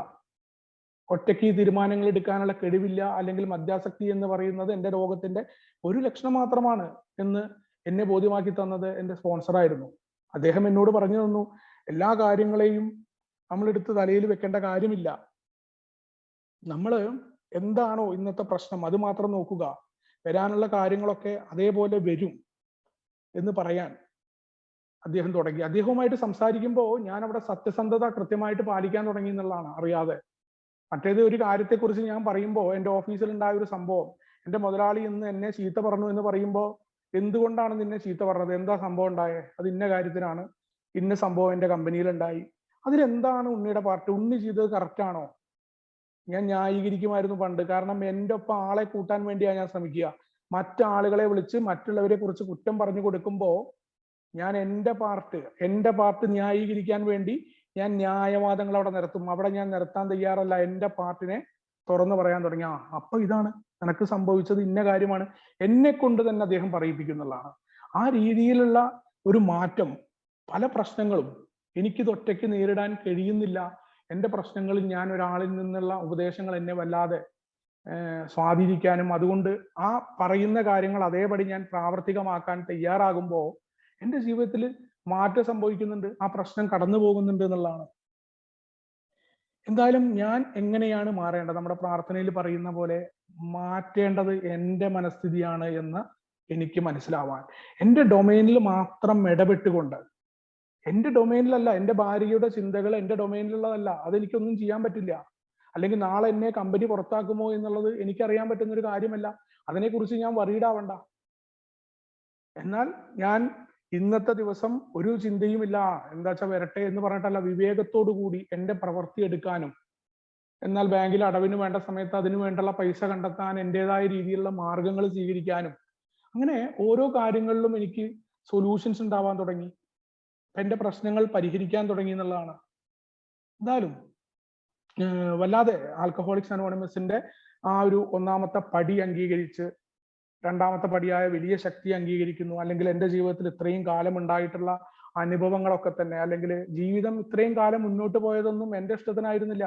ഒറ്റയ്ക്ക് തീരുമാനങ്ങൾ എടുക്കാനുള്ള കഴിവില്ല, അല്ലെങ്കിൽ മദ്യാസക്തി എന്ന് പറയുന്നത് എൻ്റെ രോഗത്തിന്റെ ഒരു ലക്ഷണം മാത്രമാണ് എന്ന് എന്നെ ബോധ്യമാക്കി തന്നത് എൻ്റെ സ്പോൺസറായിരുന്നു. അദ്ദേഹം എന്നോട് പറഞ്ഞു തന്നു, എല്ലാ കാര്യങ്ങളെയും നമ്മളെടുത്ത് തലയിൽ വെക്കേണ്ട കാര്യമില്ല, നമ്മൾ എന്താണോ ഇന്നത്തെ പ്രശ്നം അത് മാത്രം നോക്കുക, വരാനുള്ള കാര്യങ്ങളൊക്കെ അതേപോലെ വരും എന്ന് പറയാൻ അദ്ദേഹം തുടങ്ങി. അദ്ദേഹവുമായിട്ട് സംസാരിക്കുമ്പോൾ ഞാൻ അവിടെ സത്യസന്ധത കൃത്യമായിട്ട് പാലിക്കാൻ തുടങ്ങി എന്നുള്ളതാണ് അറിയാതെ. മറ്റേത് ഒരു കാര്യത്തെക്കുറിച്ച് ഞാൻ പറയുമ്പോൾ, എൻ്റെ ഓഫീസിൽ ഉണ്ടായ ഒരു സംഭവം, എൻ്റെ മുതലാളി ഇന്ന് എന്നെ ചീത്ത പറഞ്ഞു എന്ന് പറയുമ്പോൾ, എന്തുകൊണ്ടാണ് നിന്നെ ചീത്ത പറഞ്ഞത്, എന്താ സംഭവം ഉണ്ടായേ, അത് ഇന്ന കാര്യത്തിനാണ്, ഇന്ന സംഭവം എൻ്റെ കമ്പനിയിൽ ഉണ്ടായി, അതിലെന്താണ് ഉണ്ണിയുടെ പാർട്ട്, ഉണ്ണി ചെയ്തത് കറക്റ്റ് ആണോ? ഞാൻ ന്യായീകരിക്കുമായിരുന്നു പണ്ട്. കാരണം എൻ്റെ ഒപ്പം ആളെ കൂട്ടാൻ വേണ്ടിയാണ് ഞാൻ ശ്രമിക്കുക. മറ്റാളുകളെ വിളിച്ച് മറ്റുള്ളവരെ കുറിച്ച് കുറ്റം പറഞ്ഞു കൊടുക്കുമ്പോൾ ഞാൻ എൻ്റെ പാർട്ട് ന്യായീകരിക്കാൻ വേണ്ടി ഞാൻ ന്യായവാദങ്ങൾ അവിടെ നിരത്തും. അവിടെ ഞാൻ നിരത്താൻ തയ്യാറല്ല, എൻ്റെ പാർട്ടിനെ തുറന്നു പറയാൻ തുടങ്ങി. അപ്പൊ ഇതാണ് നിനക്ക് സംഭവിച്ചത്, ഇന്ന കാര്യമാണ്, എന്നെ കൊണ്ട് തന്നെ അദ്ദേഹം പറയിപ്പിക്കുന്നുള്ളതാണ്. ആ രീതിയിലുള്ള ഒരു മാറ്റം, പല പ്രശ്നങ്ങളും എനിക്കിത് ഒറ്റയ്ക്ക് നേരിടാൻ കഴിയുന്നില്ല. എൻ്റെ പ്രശ്നങ്ങളിൽ ഞാൻ ഒരാളിൽ നിന്നുള്ള ഉപദേശങ്ങൾ എന്നെ വല്ലാതെ സ്വാധീനിക്കാനും, അതുകൊണ്ട് ആ പറയുന്ന കാര്യങ്ങൾ അതേപടി ഞാൻ പ്രാവർത്തികമാക്കാൻ തയ്യാറാകുമ്പോൾ എൻ്റെ ജീവിതത്തിൽ മാറ്റം സംഭവിക്കുന്നുണ്ട്, ആ പ്രശ്നം കടന്നു പോകുന്നുണ്ട് എന്നുള്ളതാണ്. എന്തായാലും ഞാൻ എങ്ങനെയാണ് മാറേണ്ടത്, നമ്മുടെ പ്രാർത്ഥനയിൽ പറയുന്ന പോലെ മാറ്റേണ്ടത് എൻ്റെ മനസ്ഥിതിയാണ് എന്ന് എനിക്ക് മനസ്സിലാവാൻ, എൻ്റെ ഡൊമൈനിൽ മാത്രം ഇടപെട്ടുകൊണ്ട്, എൻ്റെ ഡൊമൈനിലല്ല, എൻ്റെ ഭാര്യയുടെ ചിന്തകൾ എൻ്റെ ഡൊമൈനിലുള്ളതല്ല, അതെനിക്കൊന്നും ചെയ്യാൻ പറ്റില്ല. അല്ലെങ്കിൽ നാളെ എന്നെ കമ്പനി പുറത്താക്കുമോ എന്നുള്ളത് എനിക്കറിയാൻ പറ്റുന്ന ഒരു കാര്യമല്ല, അതിനെക്കുറിച്ച് ഞാൻ വറീഡാവണ്ട. എന്നാൽ ഞാൻ ഇന്നത്തെ ദിവസം ഒരു ചിന്തയുമില്ല, എന്താ വെച്ചാൽ വരട്ടെ എന്ന് പറഞ്ഞിട്ടല്ല, വിവേകത്തോടു കൂടി എൻ്റെ പ്രവൃത്തി എടുക്കാനും, എന്നാൽ ബാങ്കിൽ അടവിന് വേണ്ട സമയത്ത് അതിനു വേണ്ടുള്ള പൈസ കണ്ടെത്താൻ എൻ്റെതായ രീതിയിലുള്ള മാർഗങ്ങൾ സ്വീകരിക്കാനും, അങ്ങനെ ഓരോ കാര്യങ്ങളിലും എനിക്ക് സൊല്യൂഷൻസ് ഉണ്ടാവാൻ തുടങ്ങി. എന്റെ പ്രശ്നങ്ങൾ പരിഹരിക്കാൻ തുടങ്ങി എന്നുള്ളതാണ്. എന്തായാലും വല്ലാതെ ആൽക്കഹോളിക്സ് അനോണിമസിന്റെ ആ ഒരു ഒന്നാമത്തെ പടി അംഗീകരിച്ച് രണ്ടാമത്തെ പടിയായ വലിയ ശക്തി അംഗീകരിക്കുന്നു, അല്ലെങ്കിൽ എൻ്റെ ജീവിതത്തിൽ ഇത്രയും കാലം ഉണ്ടായിട്ടുള്ള അനുഭവങ്ങളൊക്കെ തന്നെ, അല്ലെങ്കിൽ ജീവിതം ഇത്രയും കാലം മുന്നോട്ട് പോയതൊന്നും എൻ്റെ ഇഷ്ടത്തിനായിരുന്നില്ല.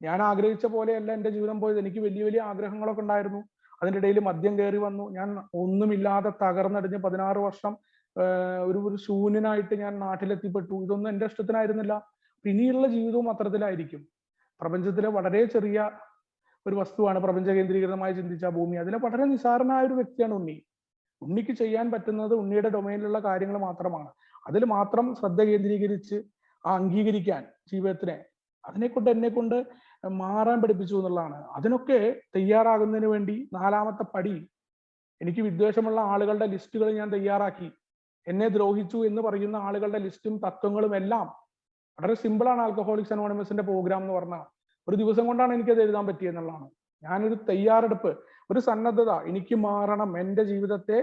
ഞാൻ ആഗ്രഹിച്ച പോലെയല്ല എൻ്റെ ജീവിതം പോയത്. എനിക്ക് വലിയ വലിയ ആഗ്രഹങ്ങളൊക്കെ ഉണ്ടായിരുന്നു. അതിൻ്റെ ഇടയിൽ മദ്യം കയറി വന്നു. ഞാൻ ഒന്നുമില്ലാതെ തകർന്നടിഞ്ഞ് 16 വർഷം ഒരു ശൂന്യനായിട്ട് ഞാൻ നാട്ടിലെത്തിപ്പെട്ടു. ഇതൊന്നും എൻ്റെ ഇഷ്ടത്തിനായിരുന്നില്ല. ഇനിയുള്ള ജീവിതവും അത്തരത്തിലായിരിക്കും. പ്രപഞ്ചത്തിലെ വളരെ ചെറിയ ഒരു വസ്തുവാണ് പ്രപഞ്ച കേന്ദ്രീകൃതമായി ചിന്തിച്ച ഭൂമി. അതിലെ വളരെ നിസ്സാരനായ ഒരു വ്യക്തിയാണ് ഉണ്ണി. ഉണ്ണിക്ക് ചെയ്യാൻ പറ്റുന്നത് ഉണ്ണിയുടെ ഡൊമൈനിലുള്ള കാര്യങ്ങൾ മാത്രമാണ്. അതിൽ മാത്രം ശ്രദ്ധ കേന്ദ്രീകരിച്ച് അംഗീകരിക്കാൻ ജീവിതത്തിനെ, അതിനെക്കൊണ്ട് എന്നെ കൊണ്ട് മാറാൻ പഠിപ്പിച്ചു എന്നുള്ളതാണ്. അതിനൊക്കെ തയ്യാറാകുന്നതിന് വേണ്ടി നാലാമത്തെ പടി, എനിക്ക് വിദ്വേഷമുള്ള ആളുകളുടെ ലിസ്റ്റുകൾ ഞാൻ തയ്യാറാക്കി. എന്നെ ദ്രോഹിച്ചു എന്ന് പറയുന്ന ആളുകളുടെ ലിസ്റ്റും തത്വങ്ങളും എല്ലാം. വളരെ സിമ്പിളാണ് ആൽക്കഹോളിക്സ് അനോണിമസിന്റെ പ്രോഗ്രാം എന്ന് പറഞ്ഞാൽ. ഒരു ദിവസം കൊണ്ടാണ് എനിക്കത് എഴുതാൻ പറ്റിയെന്നുള്ളതാണ്. ഞാനൊരു തയ്യാറെടുപ്പ്, ഒരു സന്നദ്ധത, എനിക്ക് മാറണം, എൻ്റെ ജീവിതത്തെ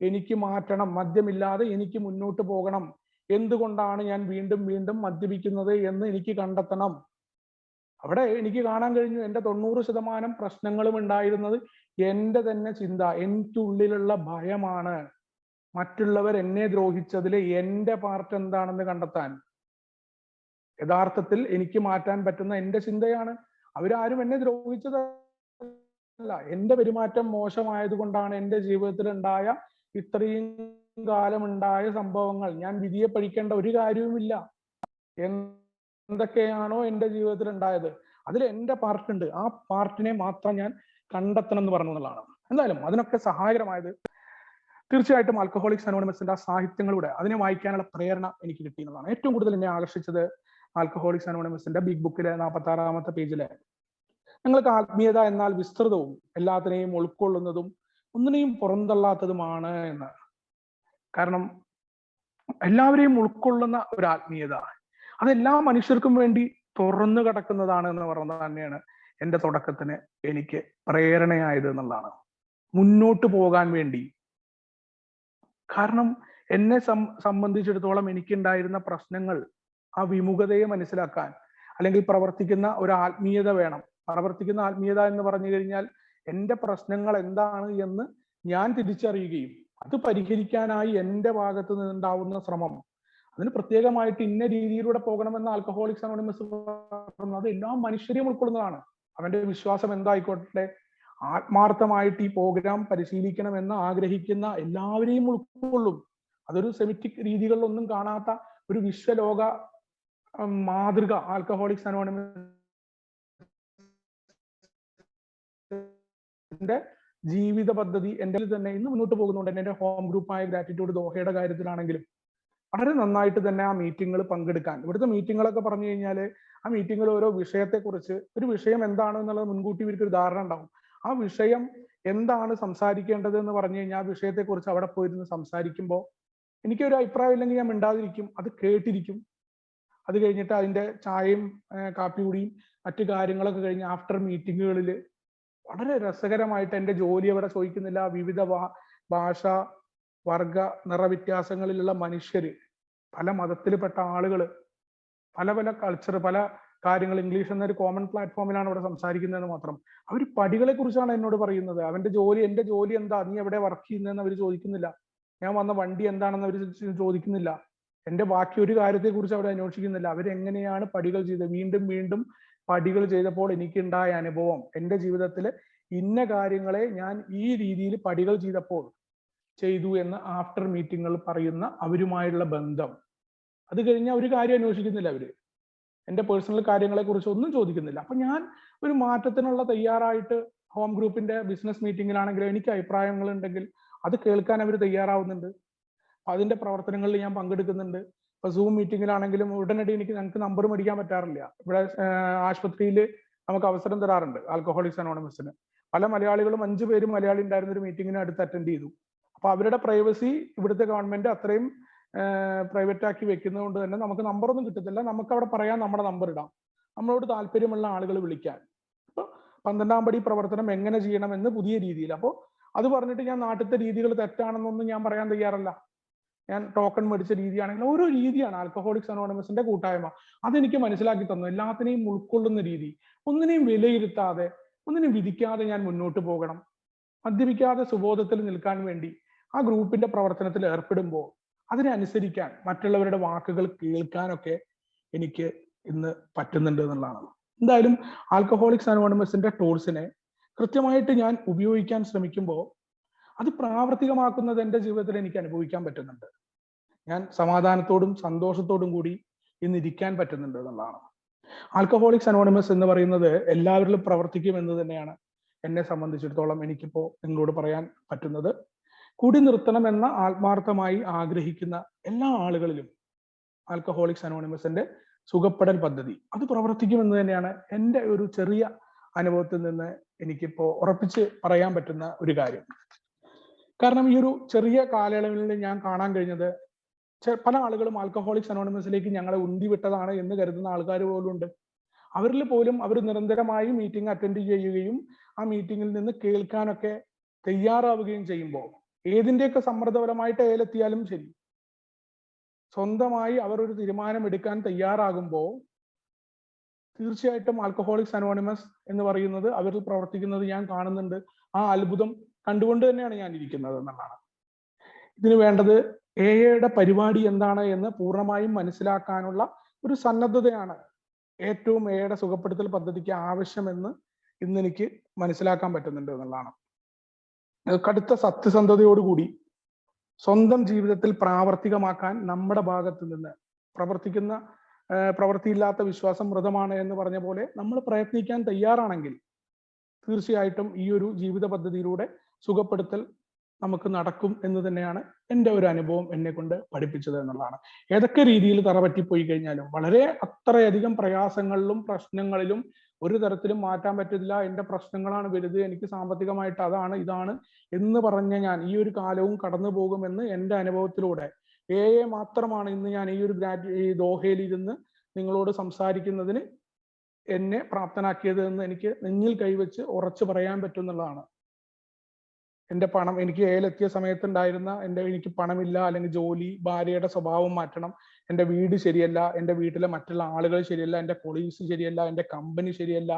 എനിക്ക് മാറ്റണം, മദ്യമില്ലാതെ എനിക്ക് മുന്നോട്ട് പോകണം, എന്തുകൊണ്ടാണ് ഞാൻ വീണ്ടും വീണ്ടും മദ്യപിക്കുന്നത് എന്ന് എനിക്ക് കണ്ടെത്തണം. അവിടെ എനിക്ക് കാണാൻ കഴിഞ്ഞു എൻ്റെ 90% പ്രശ്നങ്ങളും ഉണ്ടായിരുന്നത് എൻ്റെ തന്നെ ചിന്ത, എൻ്റെ ഉള്ളിലുള്ള ഭയമാണ്. മറ്റുള്ളവർ എന്നെ ദ്രോഹിച്ചതിൽ എൻ്റെ പാർട്ട് എന്താണെന്ന് കണ്ടെത്താൻ യഥാർത്ഥത്തിൽ എനിക്ക് മാറ്റാൻ പറ്റുന്ന എൻ്റെ ചിന്തയാണ്. അവരാരും എന്നെ ദ്രോഹിച്ചതല്ല, എൻ്റെ പെരുമാറ്റം മോശമായത് കൊണ്ടാണ് എൻ്റെ ജീവിതത്തിൽ ഉണ്ടായ ഇത്രയും കാലം ഉണ്ടായ സംഭവങ്ങൾ. ഞാൻ വിധിയെ പഴിക്കേണ്ട ഒരു കാര്യവുമില്ല. എന്തൊക്കെയാണോ എൻ്റെ ജീവിതത്തിൽ ഉണ്ടായത് അതിൽ എൻ്റെ പാർട്ടുണ്ട്. ആ പാർട്ടിനെ മാത്രം ഞാൻ കണ്ടെത്തണം എന്ന് പറഞ്ഞു എന്നുള്ളതാണ്. എന്തായാലും അതിനൊക്കെ സഹായകരമായത് തീർച്ചയായിട്ടും ആൽക്കഹോളിക്സ് അനോണിമസിന്റെ ആ സാഹിത്യങ്ങളുടെ അതിനെ വായിക്കാനുള്ള പ്രേരണ എനിക്ക് കിട്ടിയെന്നുള്ളതാണ്. ഏറ്റവും കൂടുതൽ എന്നെ ആകർഷിച്ചത് ആൽക്കഹോളിക്സ് അനോണിമസിന്റെ ബിഗ് ബുക്കിലെ 46-ാമത്തെ പേജിലെ ഞങ്ങൾക്ക് ആത്മീയത എന്നാൽ വിസ്തൃതവും എല്ലാത്തിനെയും ഉൾക്കൊള്ളുന്നതും ഒന്നിനെയും പുറന്തള്ളാത്തതുമാണ് എന്ന്. കാരണം എല്ലാവരെയും ഉൾക്കൊള്ളുന്ന ഒരു ആത്മീയത, അതെല്ലാ മനുഷ്യർക്കും വേണ്ടി തുറന്നു കിടക്കുന്നതാണ് എന്ന് പറയുന്നത് തന്നെയാണ് എൻ്റെ തുടക്കത്തിന് എനിക്ക് പ്രേരണയായത് എന്നുള്ളതാണ്. മുന്നോട്ട് പോകാൻ വേണ്ടി. കാരണം എന്നെ സംബന്ധിച്ചിടത്തോളം എനിക്കുണ്ടായിരുന്ന പ്രശ്നങ്ങൾ, ആ വിമുഖതയെ മനസ്സിലാക്കാൻ, അല്ലെങ്കിൽ പ്രവർത്തിക്കുന്ന ഒരു ആത്മീയത വേണം. പ്രവർത്തിക്കുന്ന ആത്മീയത എന്ന് പറഞ്ഞു കഴിഞ്ഞാൽ എൻ്റെ പ്രശ്നങ്ങൾ എന്താണ് എന്ന് ഞാൻ തിരിച്ചറിയുകയും അത് പരിഹരിക്കാനായി എൻ്റെ ഭാഗത്ത് നിന്നുണ്ടാവുന്ന ശ്രമം, അതിന് പ്രത്യേകമായിട്ട് ഇന്ന രീതിയിലൂടെ പോകണമെന്ന് ആൽക്കഹോളിക്സ് അനോണിമസ് പറയുന്നത് അത് എല്ലാ മനുഷ്യരെയും ഉൾക്കൊള്ളുന്നതാണ്. അവന്റെ വിശ്വാസം എന്തായിക്കോട്ടെ, ആത്മാർത്ഥമായിട്ട് ഈ പ്രോഗ്രാം പരിശീലിക്കണമെന്ന് ആഗ്രഹിക്കുന്ന എല്ലാവരെയും ഉൾക്കൊള്ളും. അതൊരു സെമിറ്റിക് രീതികളിലൊന്നും കാണാത്ത ഒരു വിശ്വലോക മാതൃക ആൽക്കഹോളിക്സ് അനോണിമസിന്റെ ജീവിത പദ്ധതി എൻ്റെ തന്നെ ഇന്ന് മുന്നോട്ട് പോകുന്നുണ്ട്. എൻ്റെ ഹോം ഗ്രൂപ്പായ ഗ്രാറ്റിറ്റ്യൂഡ് ദോഹയുടെ കാര്യത്തിലാണെങ്കിലും വളരെ നന്നായിട്ട് തന്നെ ആ മീറ്റിങ്ങുകൾ പങ്കെടുക്കാൻ. ഇവിടുത്തെ മീറ്റിങ്ങുകളൊക്കെ പറഞ്ഞു കഴിഞ്ഞാൽ ആ മീറ്റിങ്ങുകൾ ഓരോ വിഷയത്തെക്കുറിച്ച്, ഒരു വിഷയം എന്താണ് എന്നുള്ളത് മുൻകൂട്ടി ഇവർക്ക് ഒരു ധാരണ ഉണ്ടാവും. ആ വിഷയം എന്താണ് സംസാരിക്കേണ്ടത് എന്ന് പറഞ്ഞു കഴിഞ്ഞാൽ ആ വിഷയത്തെക്കുറിച്ച് അവിടെ പോയിരുന്ന് സംസാരിക്കുമ്പോൾ എനിക്കൊരു അഭിപ്രായം ഇല്ലെങ്കിൽ ഞാൻ മിണ്ടാതിരിക്കും, അത് കേട്ടിരിക്കും. അത് കഴിഞ്ഞിട്ട് അതിൻ്റെ ചായയും കാപ്പി കുടിയും മറ്റു കാര്യങ്ങളൊക്കെ കഴിഞ്ഞ് ആഫ്റ്റർ മീറ്റിങ്ങുകളിൽ വളരെ രസകരമായിട്ട് എൻ്റെ ജോലി അവിടെ ചോദിക്കുന്നില്ല. വിവിധ ഭാഷ, വർഗ, നിറവ്യത്യാസങ്ങളിലുള്ള മനുഷ്യര്, പല മതത്തിൽപ്പെട്ട ആളുകൾ, പല പല കൾച്ചർ, പല കാര്യങ്ങൾ, ഇംഗ്ലീഷ് എന്നൊരു കോമൺ പ്ലാറ്റ്ഫോമിലാണ് അവിടെ സംസാരിക്കുന്നതെന്ന് മാത്രം. അവർ പടികളെ കുറിച്ചാണ് എന്നോട് പറയുന്നത്. അവന്റെ ജോലി, എൻ്റെ ജോലി എന്താ, നീ എവിടെ വർക്ക് ചെയ്യുന്നതെന്ന് അവർ ചോദിക്കുന്നില്ല. ഞാൻ വന്ന വണ്ടി എന്താണെന്ന് അവർ ചോദിക്കുന്നില്ല. എൻ്റെ ബാക്കി ഒരു കാര്യത്തെ കുറിച്ച് അവർ അന്വേഷിക്കുന്നില്ല. അവരെങ്ങനെയാണ് പടികൾ ചെയ്തത്, വീണ്ടും വീണ്ടും പടികൾ ചെയ്തപ്പോൾ എനിക്കുണ്ടായ അനുഭവം, എൻ്റെ ജീവിതത്തിൽ ഇന്ന കാര്യങ്ങളെ ഞാൻ ഈ രീതിയിൽ പടികൾ ചെയ്തപ്പോൾ ചെയ്തു എന്ന് ആഫ്റ്റർ മീറ്റിങ്ങുകൾ പറയുന്ന അവരുമായുള്ള ബന്ധം. അത് കഴിഞ്ഞാൽ ഒരു കാര്യം അന്വേഷിക്കുന്നില്ല അവര്, എൻ്റെ പേഴ്സണൽ കാര്യങ്ങളെ കുറിച്ച് ഒന്നും ചോദിക്കുന്നില്ല. അപ്പൊ ഞാൻ ഒരു മാറ്റത്തിനുള്ള തയ്യാറായിട്ട് ഹോം ഗ്രൂപ്പിന്റെ ബിസിനസ് മീറ്റിങ്ങിലാണെങ്കിലും എനിക്ക് അഭിപ്രായങ്ങൾ ഉണ്ടെങ്കിൽ അത് കേൾക്കാൻ അവർ തയ്യാറാവുന്നുണ്ട്. അതിന്റെ പ്രവർത്തനങ്ങളിൽ ഞാൻ പങ്കെടുക്കുന്നുണ്ട്. ഇപ്പൊ സൂം മീറ്റിങ്ങിലാണെങ്കിലും ഉടനടി ഞങ്ങൾക്ക് നമ്പർ മേടിക്കാൻ പറ്റാറില്ല. ഇവിടെ ആശുപത്രിയിൽ നമുക്ക് അവസരം തരാറുണ്ട് ആൽക്കഹോളിക്സ് അനോണിമസിന്. പല മലയാളികളും 5 പേരും മലയാളി ഉണ്ടായിരുന്ന ഒരു മീറ്റിങ്ങിന് അടുത്ത് അറ്റൻഡ് ചെയ്തു. അപ്പൊ അവരുടെ പ്രൈവസി ഇവിടുത്തെ ഗവൺമെന്റ് അത്രയും പ്രൈവറ്റ് ആക്കി വെക്കുന്നത് കൊണ്ട് തന്നെ നമുക്ക് നമ്പറൊന്നും കിട്ടത്തില്ല. നമുക്ക് അവിടെ പറയാൻ നമ്മുടെ നമ്പർ ഇടാം, നമ്മളോട് താല്പര്യമുള്ള ആളുകൾ വിളിക്കാൻ. അപ്പൊ 12-ാം പടി പ്രവർത്തനം എങ്ങനെ ചെയ്യണമെന്ന് പുതിയ രീതിയിൽ. അപ്പോൾ അത് പറഞ്ഞിട്ട് ഞാൻ നാട്ടിലത്തെ രീതികൾ തെറ്റാണെന്നൊന്നും ഞാൻ പറയാൻ തയ്യാറല്ല. ഞാൻ ടോക്കൺ മേടിച്ച രീതിയാണെങ്കിൽ ഓരോ രീതിയാണ് ആൽക്കഹോളിക്സ് അനോണിമസിന്റെ കൂട്ടായ്മ. അതെനിക്ക് മനസ്സിലാക്കി തന്നു. എല്ലാത്തിനെയും ഉൾക്കൊള്ളുന്ന രീതി, ഒന്നിനെയും വിലയിരുത്താതെ ഒന്നിനെയും വിധിക്കാതെ ഞാൻ മുന്നോട്ട് പോകണം. മദ്യപിക്കാതെ സുബോധത്തിൽ നിൽക്കാൻ വേണ്ടി ആ ഗ്രൂപ്പിന്റെ പ്രവർത്തനത്തിൽ ഏർപ്പെടുമ്പോൾ അതിനെ അനുസരിക്കാൻ, മറ്റുള്ളവരുടെ വാക്കുകൾ കേൾക്കാനൊക്കെ എനിക്ക് ഇന്ന് പറ്റുന്നുണ്ട് എന്നുള്ളതാണ്. എന്തായാലും ആൽക്കഹോളിക്സ് അനോണിമസിന്റെ ടൂൾസിനെ കൃത്യമായിട്ട് ഞാൻ ഉപയോഗിക്കാൻ ശ്രമിക്കുമ്പോൾ അത് പ്രാവർത്തികമാക്കുന്നത് എൻ്റെ ജീവിതത്തിൽ എനിക്ക് അനുഭവിക്കാൻ പറ്റുന്നുണ്ട്. ഞാൻ സമാധാനത്തോടും സന്തോഷത്തോടും കൂടി ഇന്ന് ഇരിക്കാൻ പറ്റുന്നുണ്ട് എന്നുള്ളതാണ്. ആൽക്കഹോളിക്സ് അനോണിമസ് എന്ന് പറയുന്നത് എല്ലാവരിലും പ്രവർത്തിക്കും എന്ന് തന്നെയാണ് എന്നെ സംബന്ധിച്ചിടത്തോളം എനിക്കിപ്പോ നിങ്ങളോട് പറയാൻ പറ്റുന്നത്. കുടി നിർത്തണം എന്ന ആത്മാർത്ഥമായി ആഗ്രഹിക്കുന്ന എല്ലാ ആളുകളിലും ആൽക്കഹോളിക്സ് അനോണിമസിന്റെ സുഖപ്പെടൽ പദ്ധതി അത് പ്രവർത്തിക്കുമെന്ന് തന്നെയാണ് എൻ്റെ ഒരു ചെറിയ അനുഭവത്തിൽ നിന്ന് എനിക്കിപ്പോ ഉറപ്പിച്ച് പറയാൻ പറ്റുന്ന ഒരു കാര്യം. കാരണം ഈ ഒരു ചെറിയ കാലയളവിൽ ഞാൻ കാണാൻ കഴിഞ്ഞത് പല ആളുകളും ആൽക്കഹോളിക്സ് അനോണിമസിലേക്ക് ഞങ്ങളെ ഉന്തിവിട്ടതാണ് എന്ന് കരുതുന്ന ആൾക്കാർ പോലും ഉണ്ട്. അവരിൽ പോലും അവർ നിരന്തരമായി മീറ്റിംഗ് അറ്റൻഡ് ചെയ്യുകയും ആ മീറ്റിംഗിൽ നിന്ന് കേൾക്കാനൊക്കെ തയ്യാറാവുകയും ചെയ്യുമ്പോൾ, ഏതിന്റെയൊക്കെ സമ്മർദ്ദപരമായിട്ട് ഏലെത്തിയാലും ശരി, സ്വന്തമായി അവർ ഒരു തീരുമാനം എടുക്കാൻ തയ്യാറാകുമ്പോൾ തീർച്ചയായിട്ടും ആൽക്കഹോളിക്സ് അനോണിമസ് എന്ന് പറയുന്നത് അവരിൽ പ്രവർത്തിക്കുന്നത് ഞാൻ കാണുന്നുണ്ട്. ആ അത്ഭുതം കണ്ടുകൊണ്ട് തന്നെയാണ് ഞാൻ ഇരിക്കുന്നത് എന്നുള്ളതാണ്. ഇതിന് വേണ്ടത് എയുടെ പരിപാടി എന്താണ് എന്ന് പൂർണ്ണമായും മനസ്സിലാക്കാനുള്ള ഒരു സന്നദ്ധതയാണ് ഏറ്റവും എയുടെ സുഖപ്പെടുത്തൽ പദ്ധതിക്ക് ആവശ്യമെന്ന് ഇന്ന് എനിക്ക് മനസ്സിലാക്കാൻ പറ്റുന്നുണ്ട് എന്നുള്ളതാണ്. കടുത്ത സത്യസന്ധതയോടുകൂടി സ്വന്തം ജീവിതത്തിൽ പ്രാവർത്തികമാക്കാൻ നമ്മുടെ ഭാഗത്ത് നിന്ന് പ്രവൃത്തിയില്ലാത്ത വിശ്വാസം മൃതമാണ് എന്ന് പറഞ്ഞ പോലെ നമ്മൾ പ്രയത്നിക്കാൻ തയ്യാറാണെങ്കിൽ തീർച്ചയായിട്ടും ഈ ഒരു ജീവിത പദ്ധതിയിലൂടെ സുഖപ്പെടുത്തൽ നമുക്ക് നടക്കും എന്ന് തന്നെയാണ് എൻ്റെ ഒരു അനുഭവം എന്നെ കൊണ്ട് പഠിപ്പിച്ചത് എന്നുള്ളതാണ്. ഏതൊക്കെ രീതിയിൽ തറപറ്റിപ്പോയി കഴിഞ്ഞാലും, വളരെ അത്രയധികം പ്രയാസങ്ങളിലും പ്രശ്നങ്ങളിലും ഒരു തരത്തിലും മാറ്റാൻ പറ്റില്ല, എൻ്റെ പ്രശ്നങ്ങളാണ് വലുത്, എനിക്ക് സാമ്പത്തികമായിട്ട് അതാണ് ഇതാണ് എന്ന് പറഞ്ഞ ഞാൻ ഈ ഒരു കാലവും കടന്നു പോകുമെന്ന് എൻ്റെ അനുഭവത്തിലൂടെ മാത്രമാണ് ഇന്ന് ഞാൻ ഈ ഒരു ദോഹയിൽ ഇരുന്ന് നിങ്ങളോട് സംസാരിക്കുന്നതിന് എന്നെ പ്രാപ്തനാക്കിയത് എന്ന് എനിക്ക് നെഞ്ഞിൽ കൈവച്ച് ഉറച്ചു പറയാൻ പറ്റുന്നുള്ളതാണ്. എൻ്റെ പണം എനിക്ക് എത്തിയ സമയത്തുണ്ടായിരുന്ന എനിക്ക് പണമില്ല, അല്ലെങ്കിൽ ജോലി, ഭാര്യയുടെ സ്വഭാവം മാറ്റണം, എൻ്റെ വീട് ശരിയല്ല, എൻ്റെ വീട്ടിലെ മറ്റുള്ള ആളുകൾ ശരിയല്ല, എൻ്റെ കൊളീഗ്സ് ശരിയല്ല, എൻ്റെ കമ്പനി ശരിയല്ല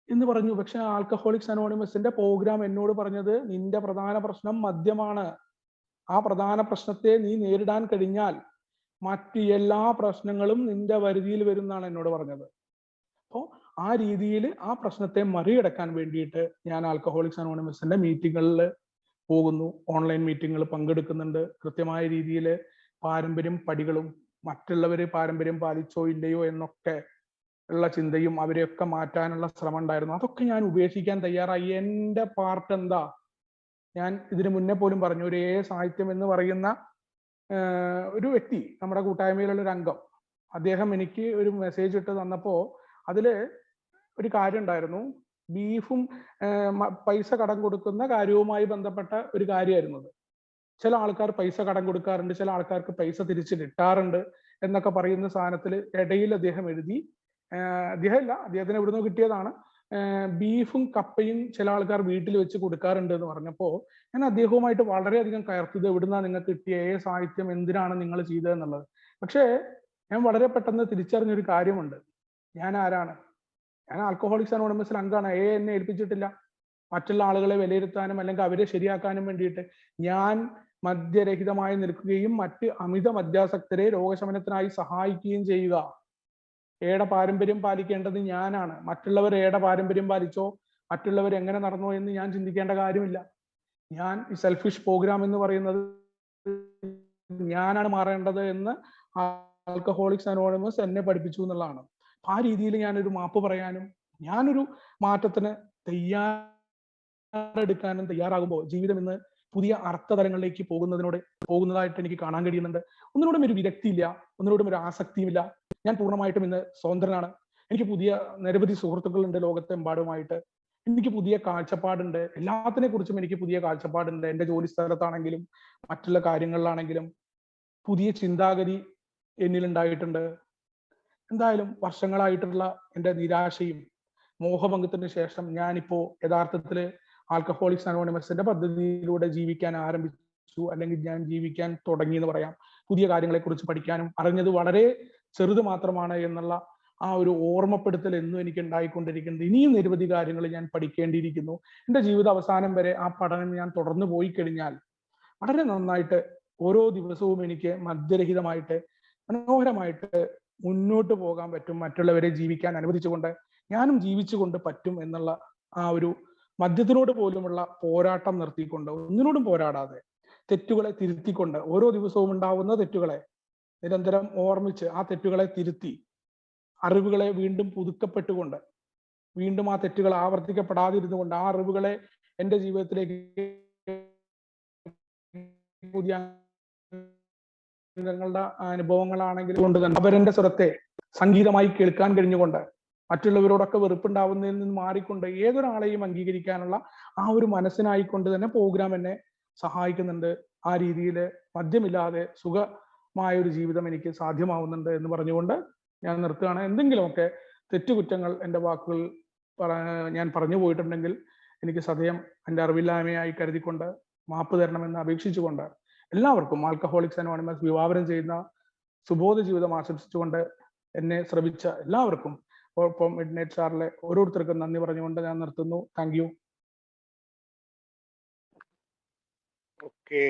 എന്ന് പറഞ്ഞു. പക്ഷെ ആൽക്കഹോളിക്സ് അനോണിമസിന്റെ പ്രോഗ്രാം എന്നോട് പറഞ്ഞത് നിന്റെ പ്രധാന പ്രശ്നം മദ്യമാണ്. ആ പ്രധാന പ്രശ്നത്തെ നീ നേരിടാൻ കഴിഞ്ഞാൽ മറ്റ് എല്ലാ പ്രശ്നങ്ങളും നിന്റെ വരുതിയിൽ വരുമെന്നാണ് എന്നോട് പറഞ്ഞത്. അപ്പോൾ ആ രീതിയിൽ ആ പ്രശ്നത്തെ മറികടക്കാൻ വേണ്ടിയിട്ട് ഞാൻ ആൽക്കഹോളിക്സ് അനോണിമസിന്റെ മീറ്റിങ്ങുകളിൽ പോകുന്നു, ഓൺലൈൻ മീറ്റിങ്ങുകൾ പങ്കെടുക്കുന്നുണ്ട്. കൃത്യമായ രീതിയിൽ പാരമ്പര്യം പടികളും മറ്റുള്ളവര് പാരമ്പര്യം പാലിച്ചോ ഇല്ലയോ എന്നൊക്കെ ഉള്ള ചിന്തയും അവരെയൊക്കെ മാറ്റാനുള്ള ശ്രമം ഉണ്ടായിരുന്നു. അതൊക്കെ ഞാൻ ഉപേക്ഷിക്കാൻ തയ്യാറായി. എൻ്റെ പാർട്ട് എന്താ? ഞാൻ ഇതിനു മുന്നേ പോലും പറഞ്ഞു, ഒരു സാഹിത്യം എന്ന് പറയുന്ന ഒരു വ്യക്തി, നമ്മുടെ കൂട്ടായ്മയിലുള്ള ഒരു അംഗം, അദ്ദേഹം എനിക്ക് ഒരു മെസ്സേജ് ഇട്ട് തന്നപ്പോ അതില് ഒരു കാര്യം ഉണ്ടായിരുന്നു. ബീഫും പൈസ കടം കൊടുക്കുന്ന കാര്യവുമായി ബന്ധപ്പെട്ട ഒരു കാര്യമായിരുന്നു അത്. ചില ആൾക്കാർ പൈസ കടം കൊടുക്കാറുണ്ട്, ചില ആൾക്കാർക്ക് പൈസ തിരിച്ച് കിട്ടാറുണ്ട് എന്നൊക്കെ പറയുന്ന സാധനത്തിൽ ഇടയിൽ അദ്ദേഹം എഴുതി, അദ്ദേഹത്തിന് എവിടുന്നോ കിട്ടിയതാണ്, ബീഫും കപ്പയും ചില ആൾക്കാർ വീട്ടിൽ വെച്ച് കൊടുക്കാറുണ്ട് എന്ന് പറഞ്ഞപ്പോൾ ഞാൻ അദ്ദേഹവുമായിട്ട് വളരെയധികം കയർത്തത്, എവിടുന്നാ നിങ്ങൾക്ക് കിട്ടിയ സാഹിത്യം, എന്തിനാണ് നിങ്ങൾ ചെയ്തതെന്നുള്ളത്. പക്ഷേ ഞാൻ വളരെ പെട്ടെന്ന് തിരിച്ചറിഞ്ഞൊരു കാര്യമുണ്ട്. ഞാൻ ആരാണ്? ഞാൻ ആൽക്കഹോളിക്സ് അനോണിമസിൽ അംഗമാണ്. എന്നെ ഏൽപ്പിച്ചിട്ടില്ല മറ്റുള്ള ആളുകളെ വിലയിരുത്താനും അല്ലെങ്കിൽ അവരെ ശരിയാക്കാനും വേണ്ടിയിട്ട്. ഞാൻ മദ്യരഹിതമായി നിൽക്കുകയും മറ്റ് അമിത മദ്യാസക്തരെ രോഗശമനത്തിനായി സഹായിക്കുകയും ചെയ്യുക. പാരമ്പര്യം പാലിക്കേണ്ടത് ഞാനാണ്. മറ്റുള്ളവർ പാരമ്പര്യം പാലിച്ചോ മറ്റുള്ളവർ എങ്ങനെ നടന്നോ എന്ന് ഞാൻ ചിന്തിക്കേണ്ട കാര്യമില്ല. ഞാൻ ഈ സെൽഫിഷ് പ്രോഗ്രാം എന്ന് പറയുന്നത് ഞാനാണ് മാറേണ്ടത് എന്ന് ആൽക്കഹോളിക്സ് അനോണിമസ് എന്നെ പഠിപ്പിച്ചു എന്നുള്ളതാണ്. ആ രീതിയിൽ ഞാനൊരു മാപ്പ് പറയാനും ഞാനൊരു മാറ്റത്തിന് തയ്യാറെടുക്കാനും തയ്യാറാകുമ്പോൾ ജീവിതം ഇന്ന് പുതിയ അർത്ഥതലങ്ങളിലേക്ക് പോകുന്നതായിട്ട് എനിക്ക് കാണാൻ കഴിയുന്നുണ്ട്. ഒന്നിനോടും ഒരു വിരക്തിയില്ല, ഒന്നിനോടും ഒരു ആസക്തിയുമില്ല. ഞാൻ പൂർണ്ണമായിട്ടും ഇന്ന് സ്വതന്ത്രനാണ്. എനിക്ക് പുതിയ നിരവധി സുഹൃത്തുക്കളുണ്ട് ലോകത്തെമ്പാടുമായിട്ട്. എനിക്ക് പുതിയ കാഴ്ചപ്പാടുണ്ട്, എല്ലാത്തിനെ കുറിച്ചും എനിക്ക് പുതിയ കാഴ്ചപ്പാടുണ്ട്. എൻ്റെ ജോലി സ്ഥലത്താണെങ്കിലും മറ്റുള്ള കാര്യങ്ങളിലാണെങ്കിലും പുതിയ ചിന്താഗതി എന്നിലുണ്ടായിട്ടുണ്ട്. എന്തായാലും വർഷങ്ങളായിട്ടുള്ള എൻ്റെ നിരാശയും മോഹഭംഗത്തിന് ശേഷം ഞാനിപ്പോ യഥാർത്ഥത്തില് ആൽക്കഹോളിക്സ് അനോണിമസിന്റെ പദ്ധതിയിലൂടെ ജീവിക്കാൻ ആരംഭിച്ചു അല്ലെങ്കിൽ ഞാൻ ജീവിക്കാൻ തുടങ്ങി എന്ന് പറയാം. പുതിയ കാര്യങ്ങളെക്കുറിച്ച് പഠിക്കാനും അറിഞ്ഞത് വളരെ ചെറുത് മാത്രമാണ് എന്നുള്ള ആ ഒരു ഓർമ്മപ്പെടുത്തൽ എന്നും എനിക്ക് ഉണ്ടായിക്കൊണ്ടിരിക്കുന്നത്. ഇനിയും നിരവധി കാര്യങ്ങൾ ഞാൻ പഠിക്കേണ്ടിയിരിക്കുന്നു. എൻ്റെ ജീവിത അവസാനം വരെ ആ പഠനം ഞാൻ തുടർന്നു പോയി കഴിഞ്ഞാൽ വളരെ നന്നായിട്ട് ഓരോ ദിവസവും എനിക്ക് മദ്യരഹിതമായിട്ട് മനോഹരമായിട്ട് മുന്നോട്ട് പോകാൻ പറ്റും. മറ്റുള്ളവരെ ജീവിക്കാൻ അനുവദിച്ചുകൊണ്ട് ഞാനും ജീവിച്ചുകൊണ്ട് പറ്റും എന്നുള്ള ആ ഒരു മദ്യത്തിനോട് പോലുമുള്ള പോരാട്ടം നിർത്തിക്കൊണ്ട്, ഒന്നിനോടും പോരാടാതെ തെറ്റുകളെ തിരുത്തിക്കൊണ്ട്, ഓരോ ദിവസവും ഉണ്ടാവുന്ന തെറ്റുകളെ നിരന്തരം ഓർമ്മിച്ച് ആ തെറ്റുകളെ തിരുത്തി അറിവുകളെ വീണ്ടും പുതുക്കപ്പെട്ടുകൊണ്ട്, വീണ്ടും ആ തെറ്റുകൾ ആവർത്തിക്കപ്പെടാതിരുന്നുകൊണ്ട് ആ അറിവുകളെ എൻ്റെ ജീവിതത്തിലേക്ക് പുതിയ അംഗങ്ങളുടെ അനുഭവങ്ങളാണെങ്കിലും കൊണ്ട് തന്നെ അവരെന്റെ സ്വരത്തെ സംഗീതമായി കേൾക്കാൻ കഴിഞ്ഞുകൊണ്ട് മറ്റുള്ളവരോടൊക്കെ വെറുപ്പുണ്ടാവുന്നതിൽ നിന്ന് മാറിക്കൊണ്ട് ഏതൊരാളെയും അംഗീകരിക്കാനുള്ള ആ ഒരു മനസ്സിനായിക്കൊണ്ട് തന്നെ പ്രോഗ്രാം എന്നെ സഹായിക്കുന്നുണ്ട്. ആ രീതിയിൽ മദ്യമില്ലാതെ സുഖമായ ഒരു ജീവിതം എനിക്ക് സാധ്യമാവുന്നുണ്ട് എന്ന് പറഞ്ഞുകൊണ്ട് ഞാൻ നിർത്തുകയാണ്. എന്തെങ്കിലുമൊക്കെ തെറ്റുകുറ്റങ്ങൾ എൻ്റെ വാക്കുകൾ ഞാൻ പറഞ്ഞു പോയിട്ടുണ്ടെങ്കിൽ എനിക്ക് സദയം എൻ്റെ അറിവില്ലായ്മയായി കരുതിക്കൊണ്ട് മാപ്പ് തരണമെന്ന് അപേക്ഷിച്ചുകൊണ്ട് എല്ലാവർക്കും ആൽക്കഹോളിക്സ് അനോണിമസ് വിഭാവനം ചെയ്യുന്ന സുബോധ ജീവിതം ആശംസിച്ചുകൊണ്ട് എന്നെ ശ്രമിച്ച എല്ലാവർക്കും ഒപ്പം മിഡ്നൈറ്റ് സ്റ്റാറിലെ ഓരോരുത്തർക്കും നന്ദി പറഞ്ഞുകൊണ്ട് ഞാൻ നിർത്തുന്നു. Thank you. ഓക്കെ.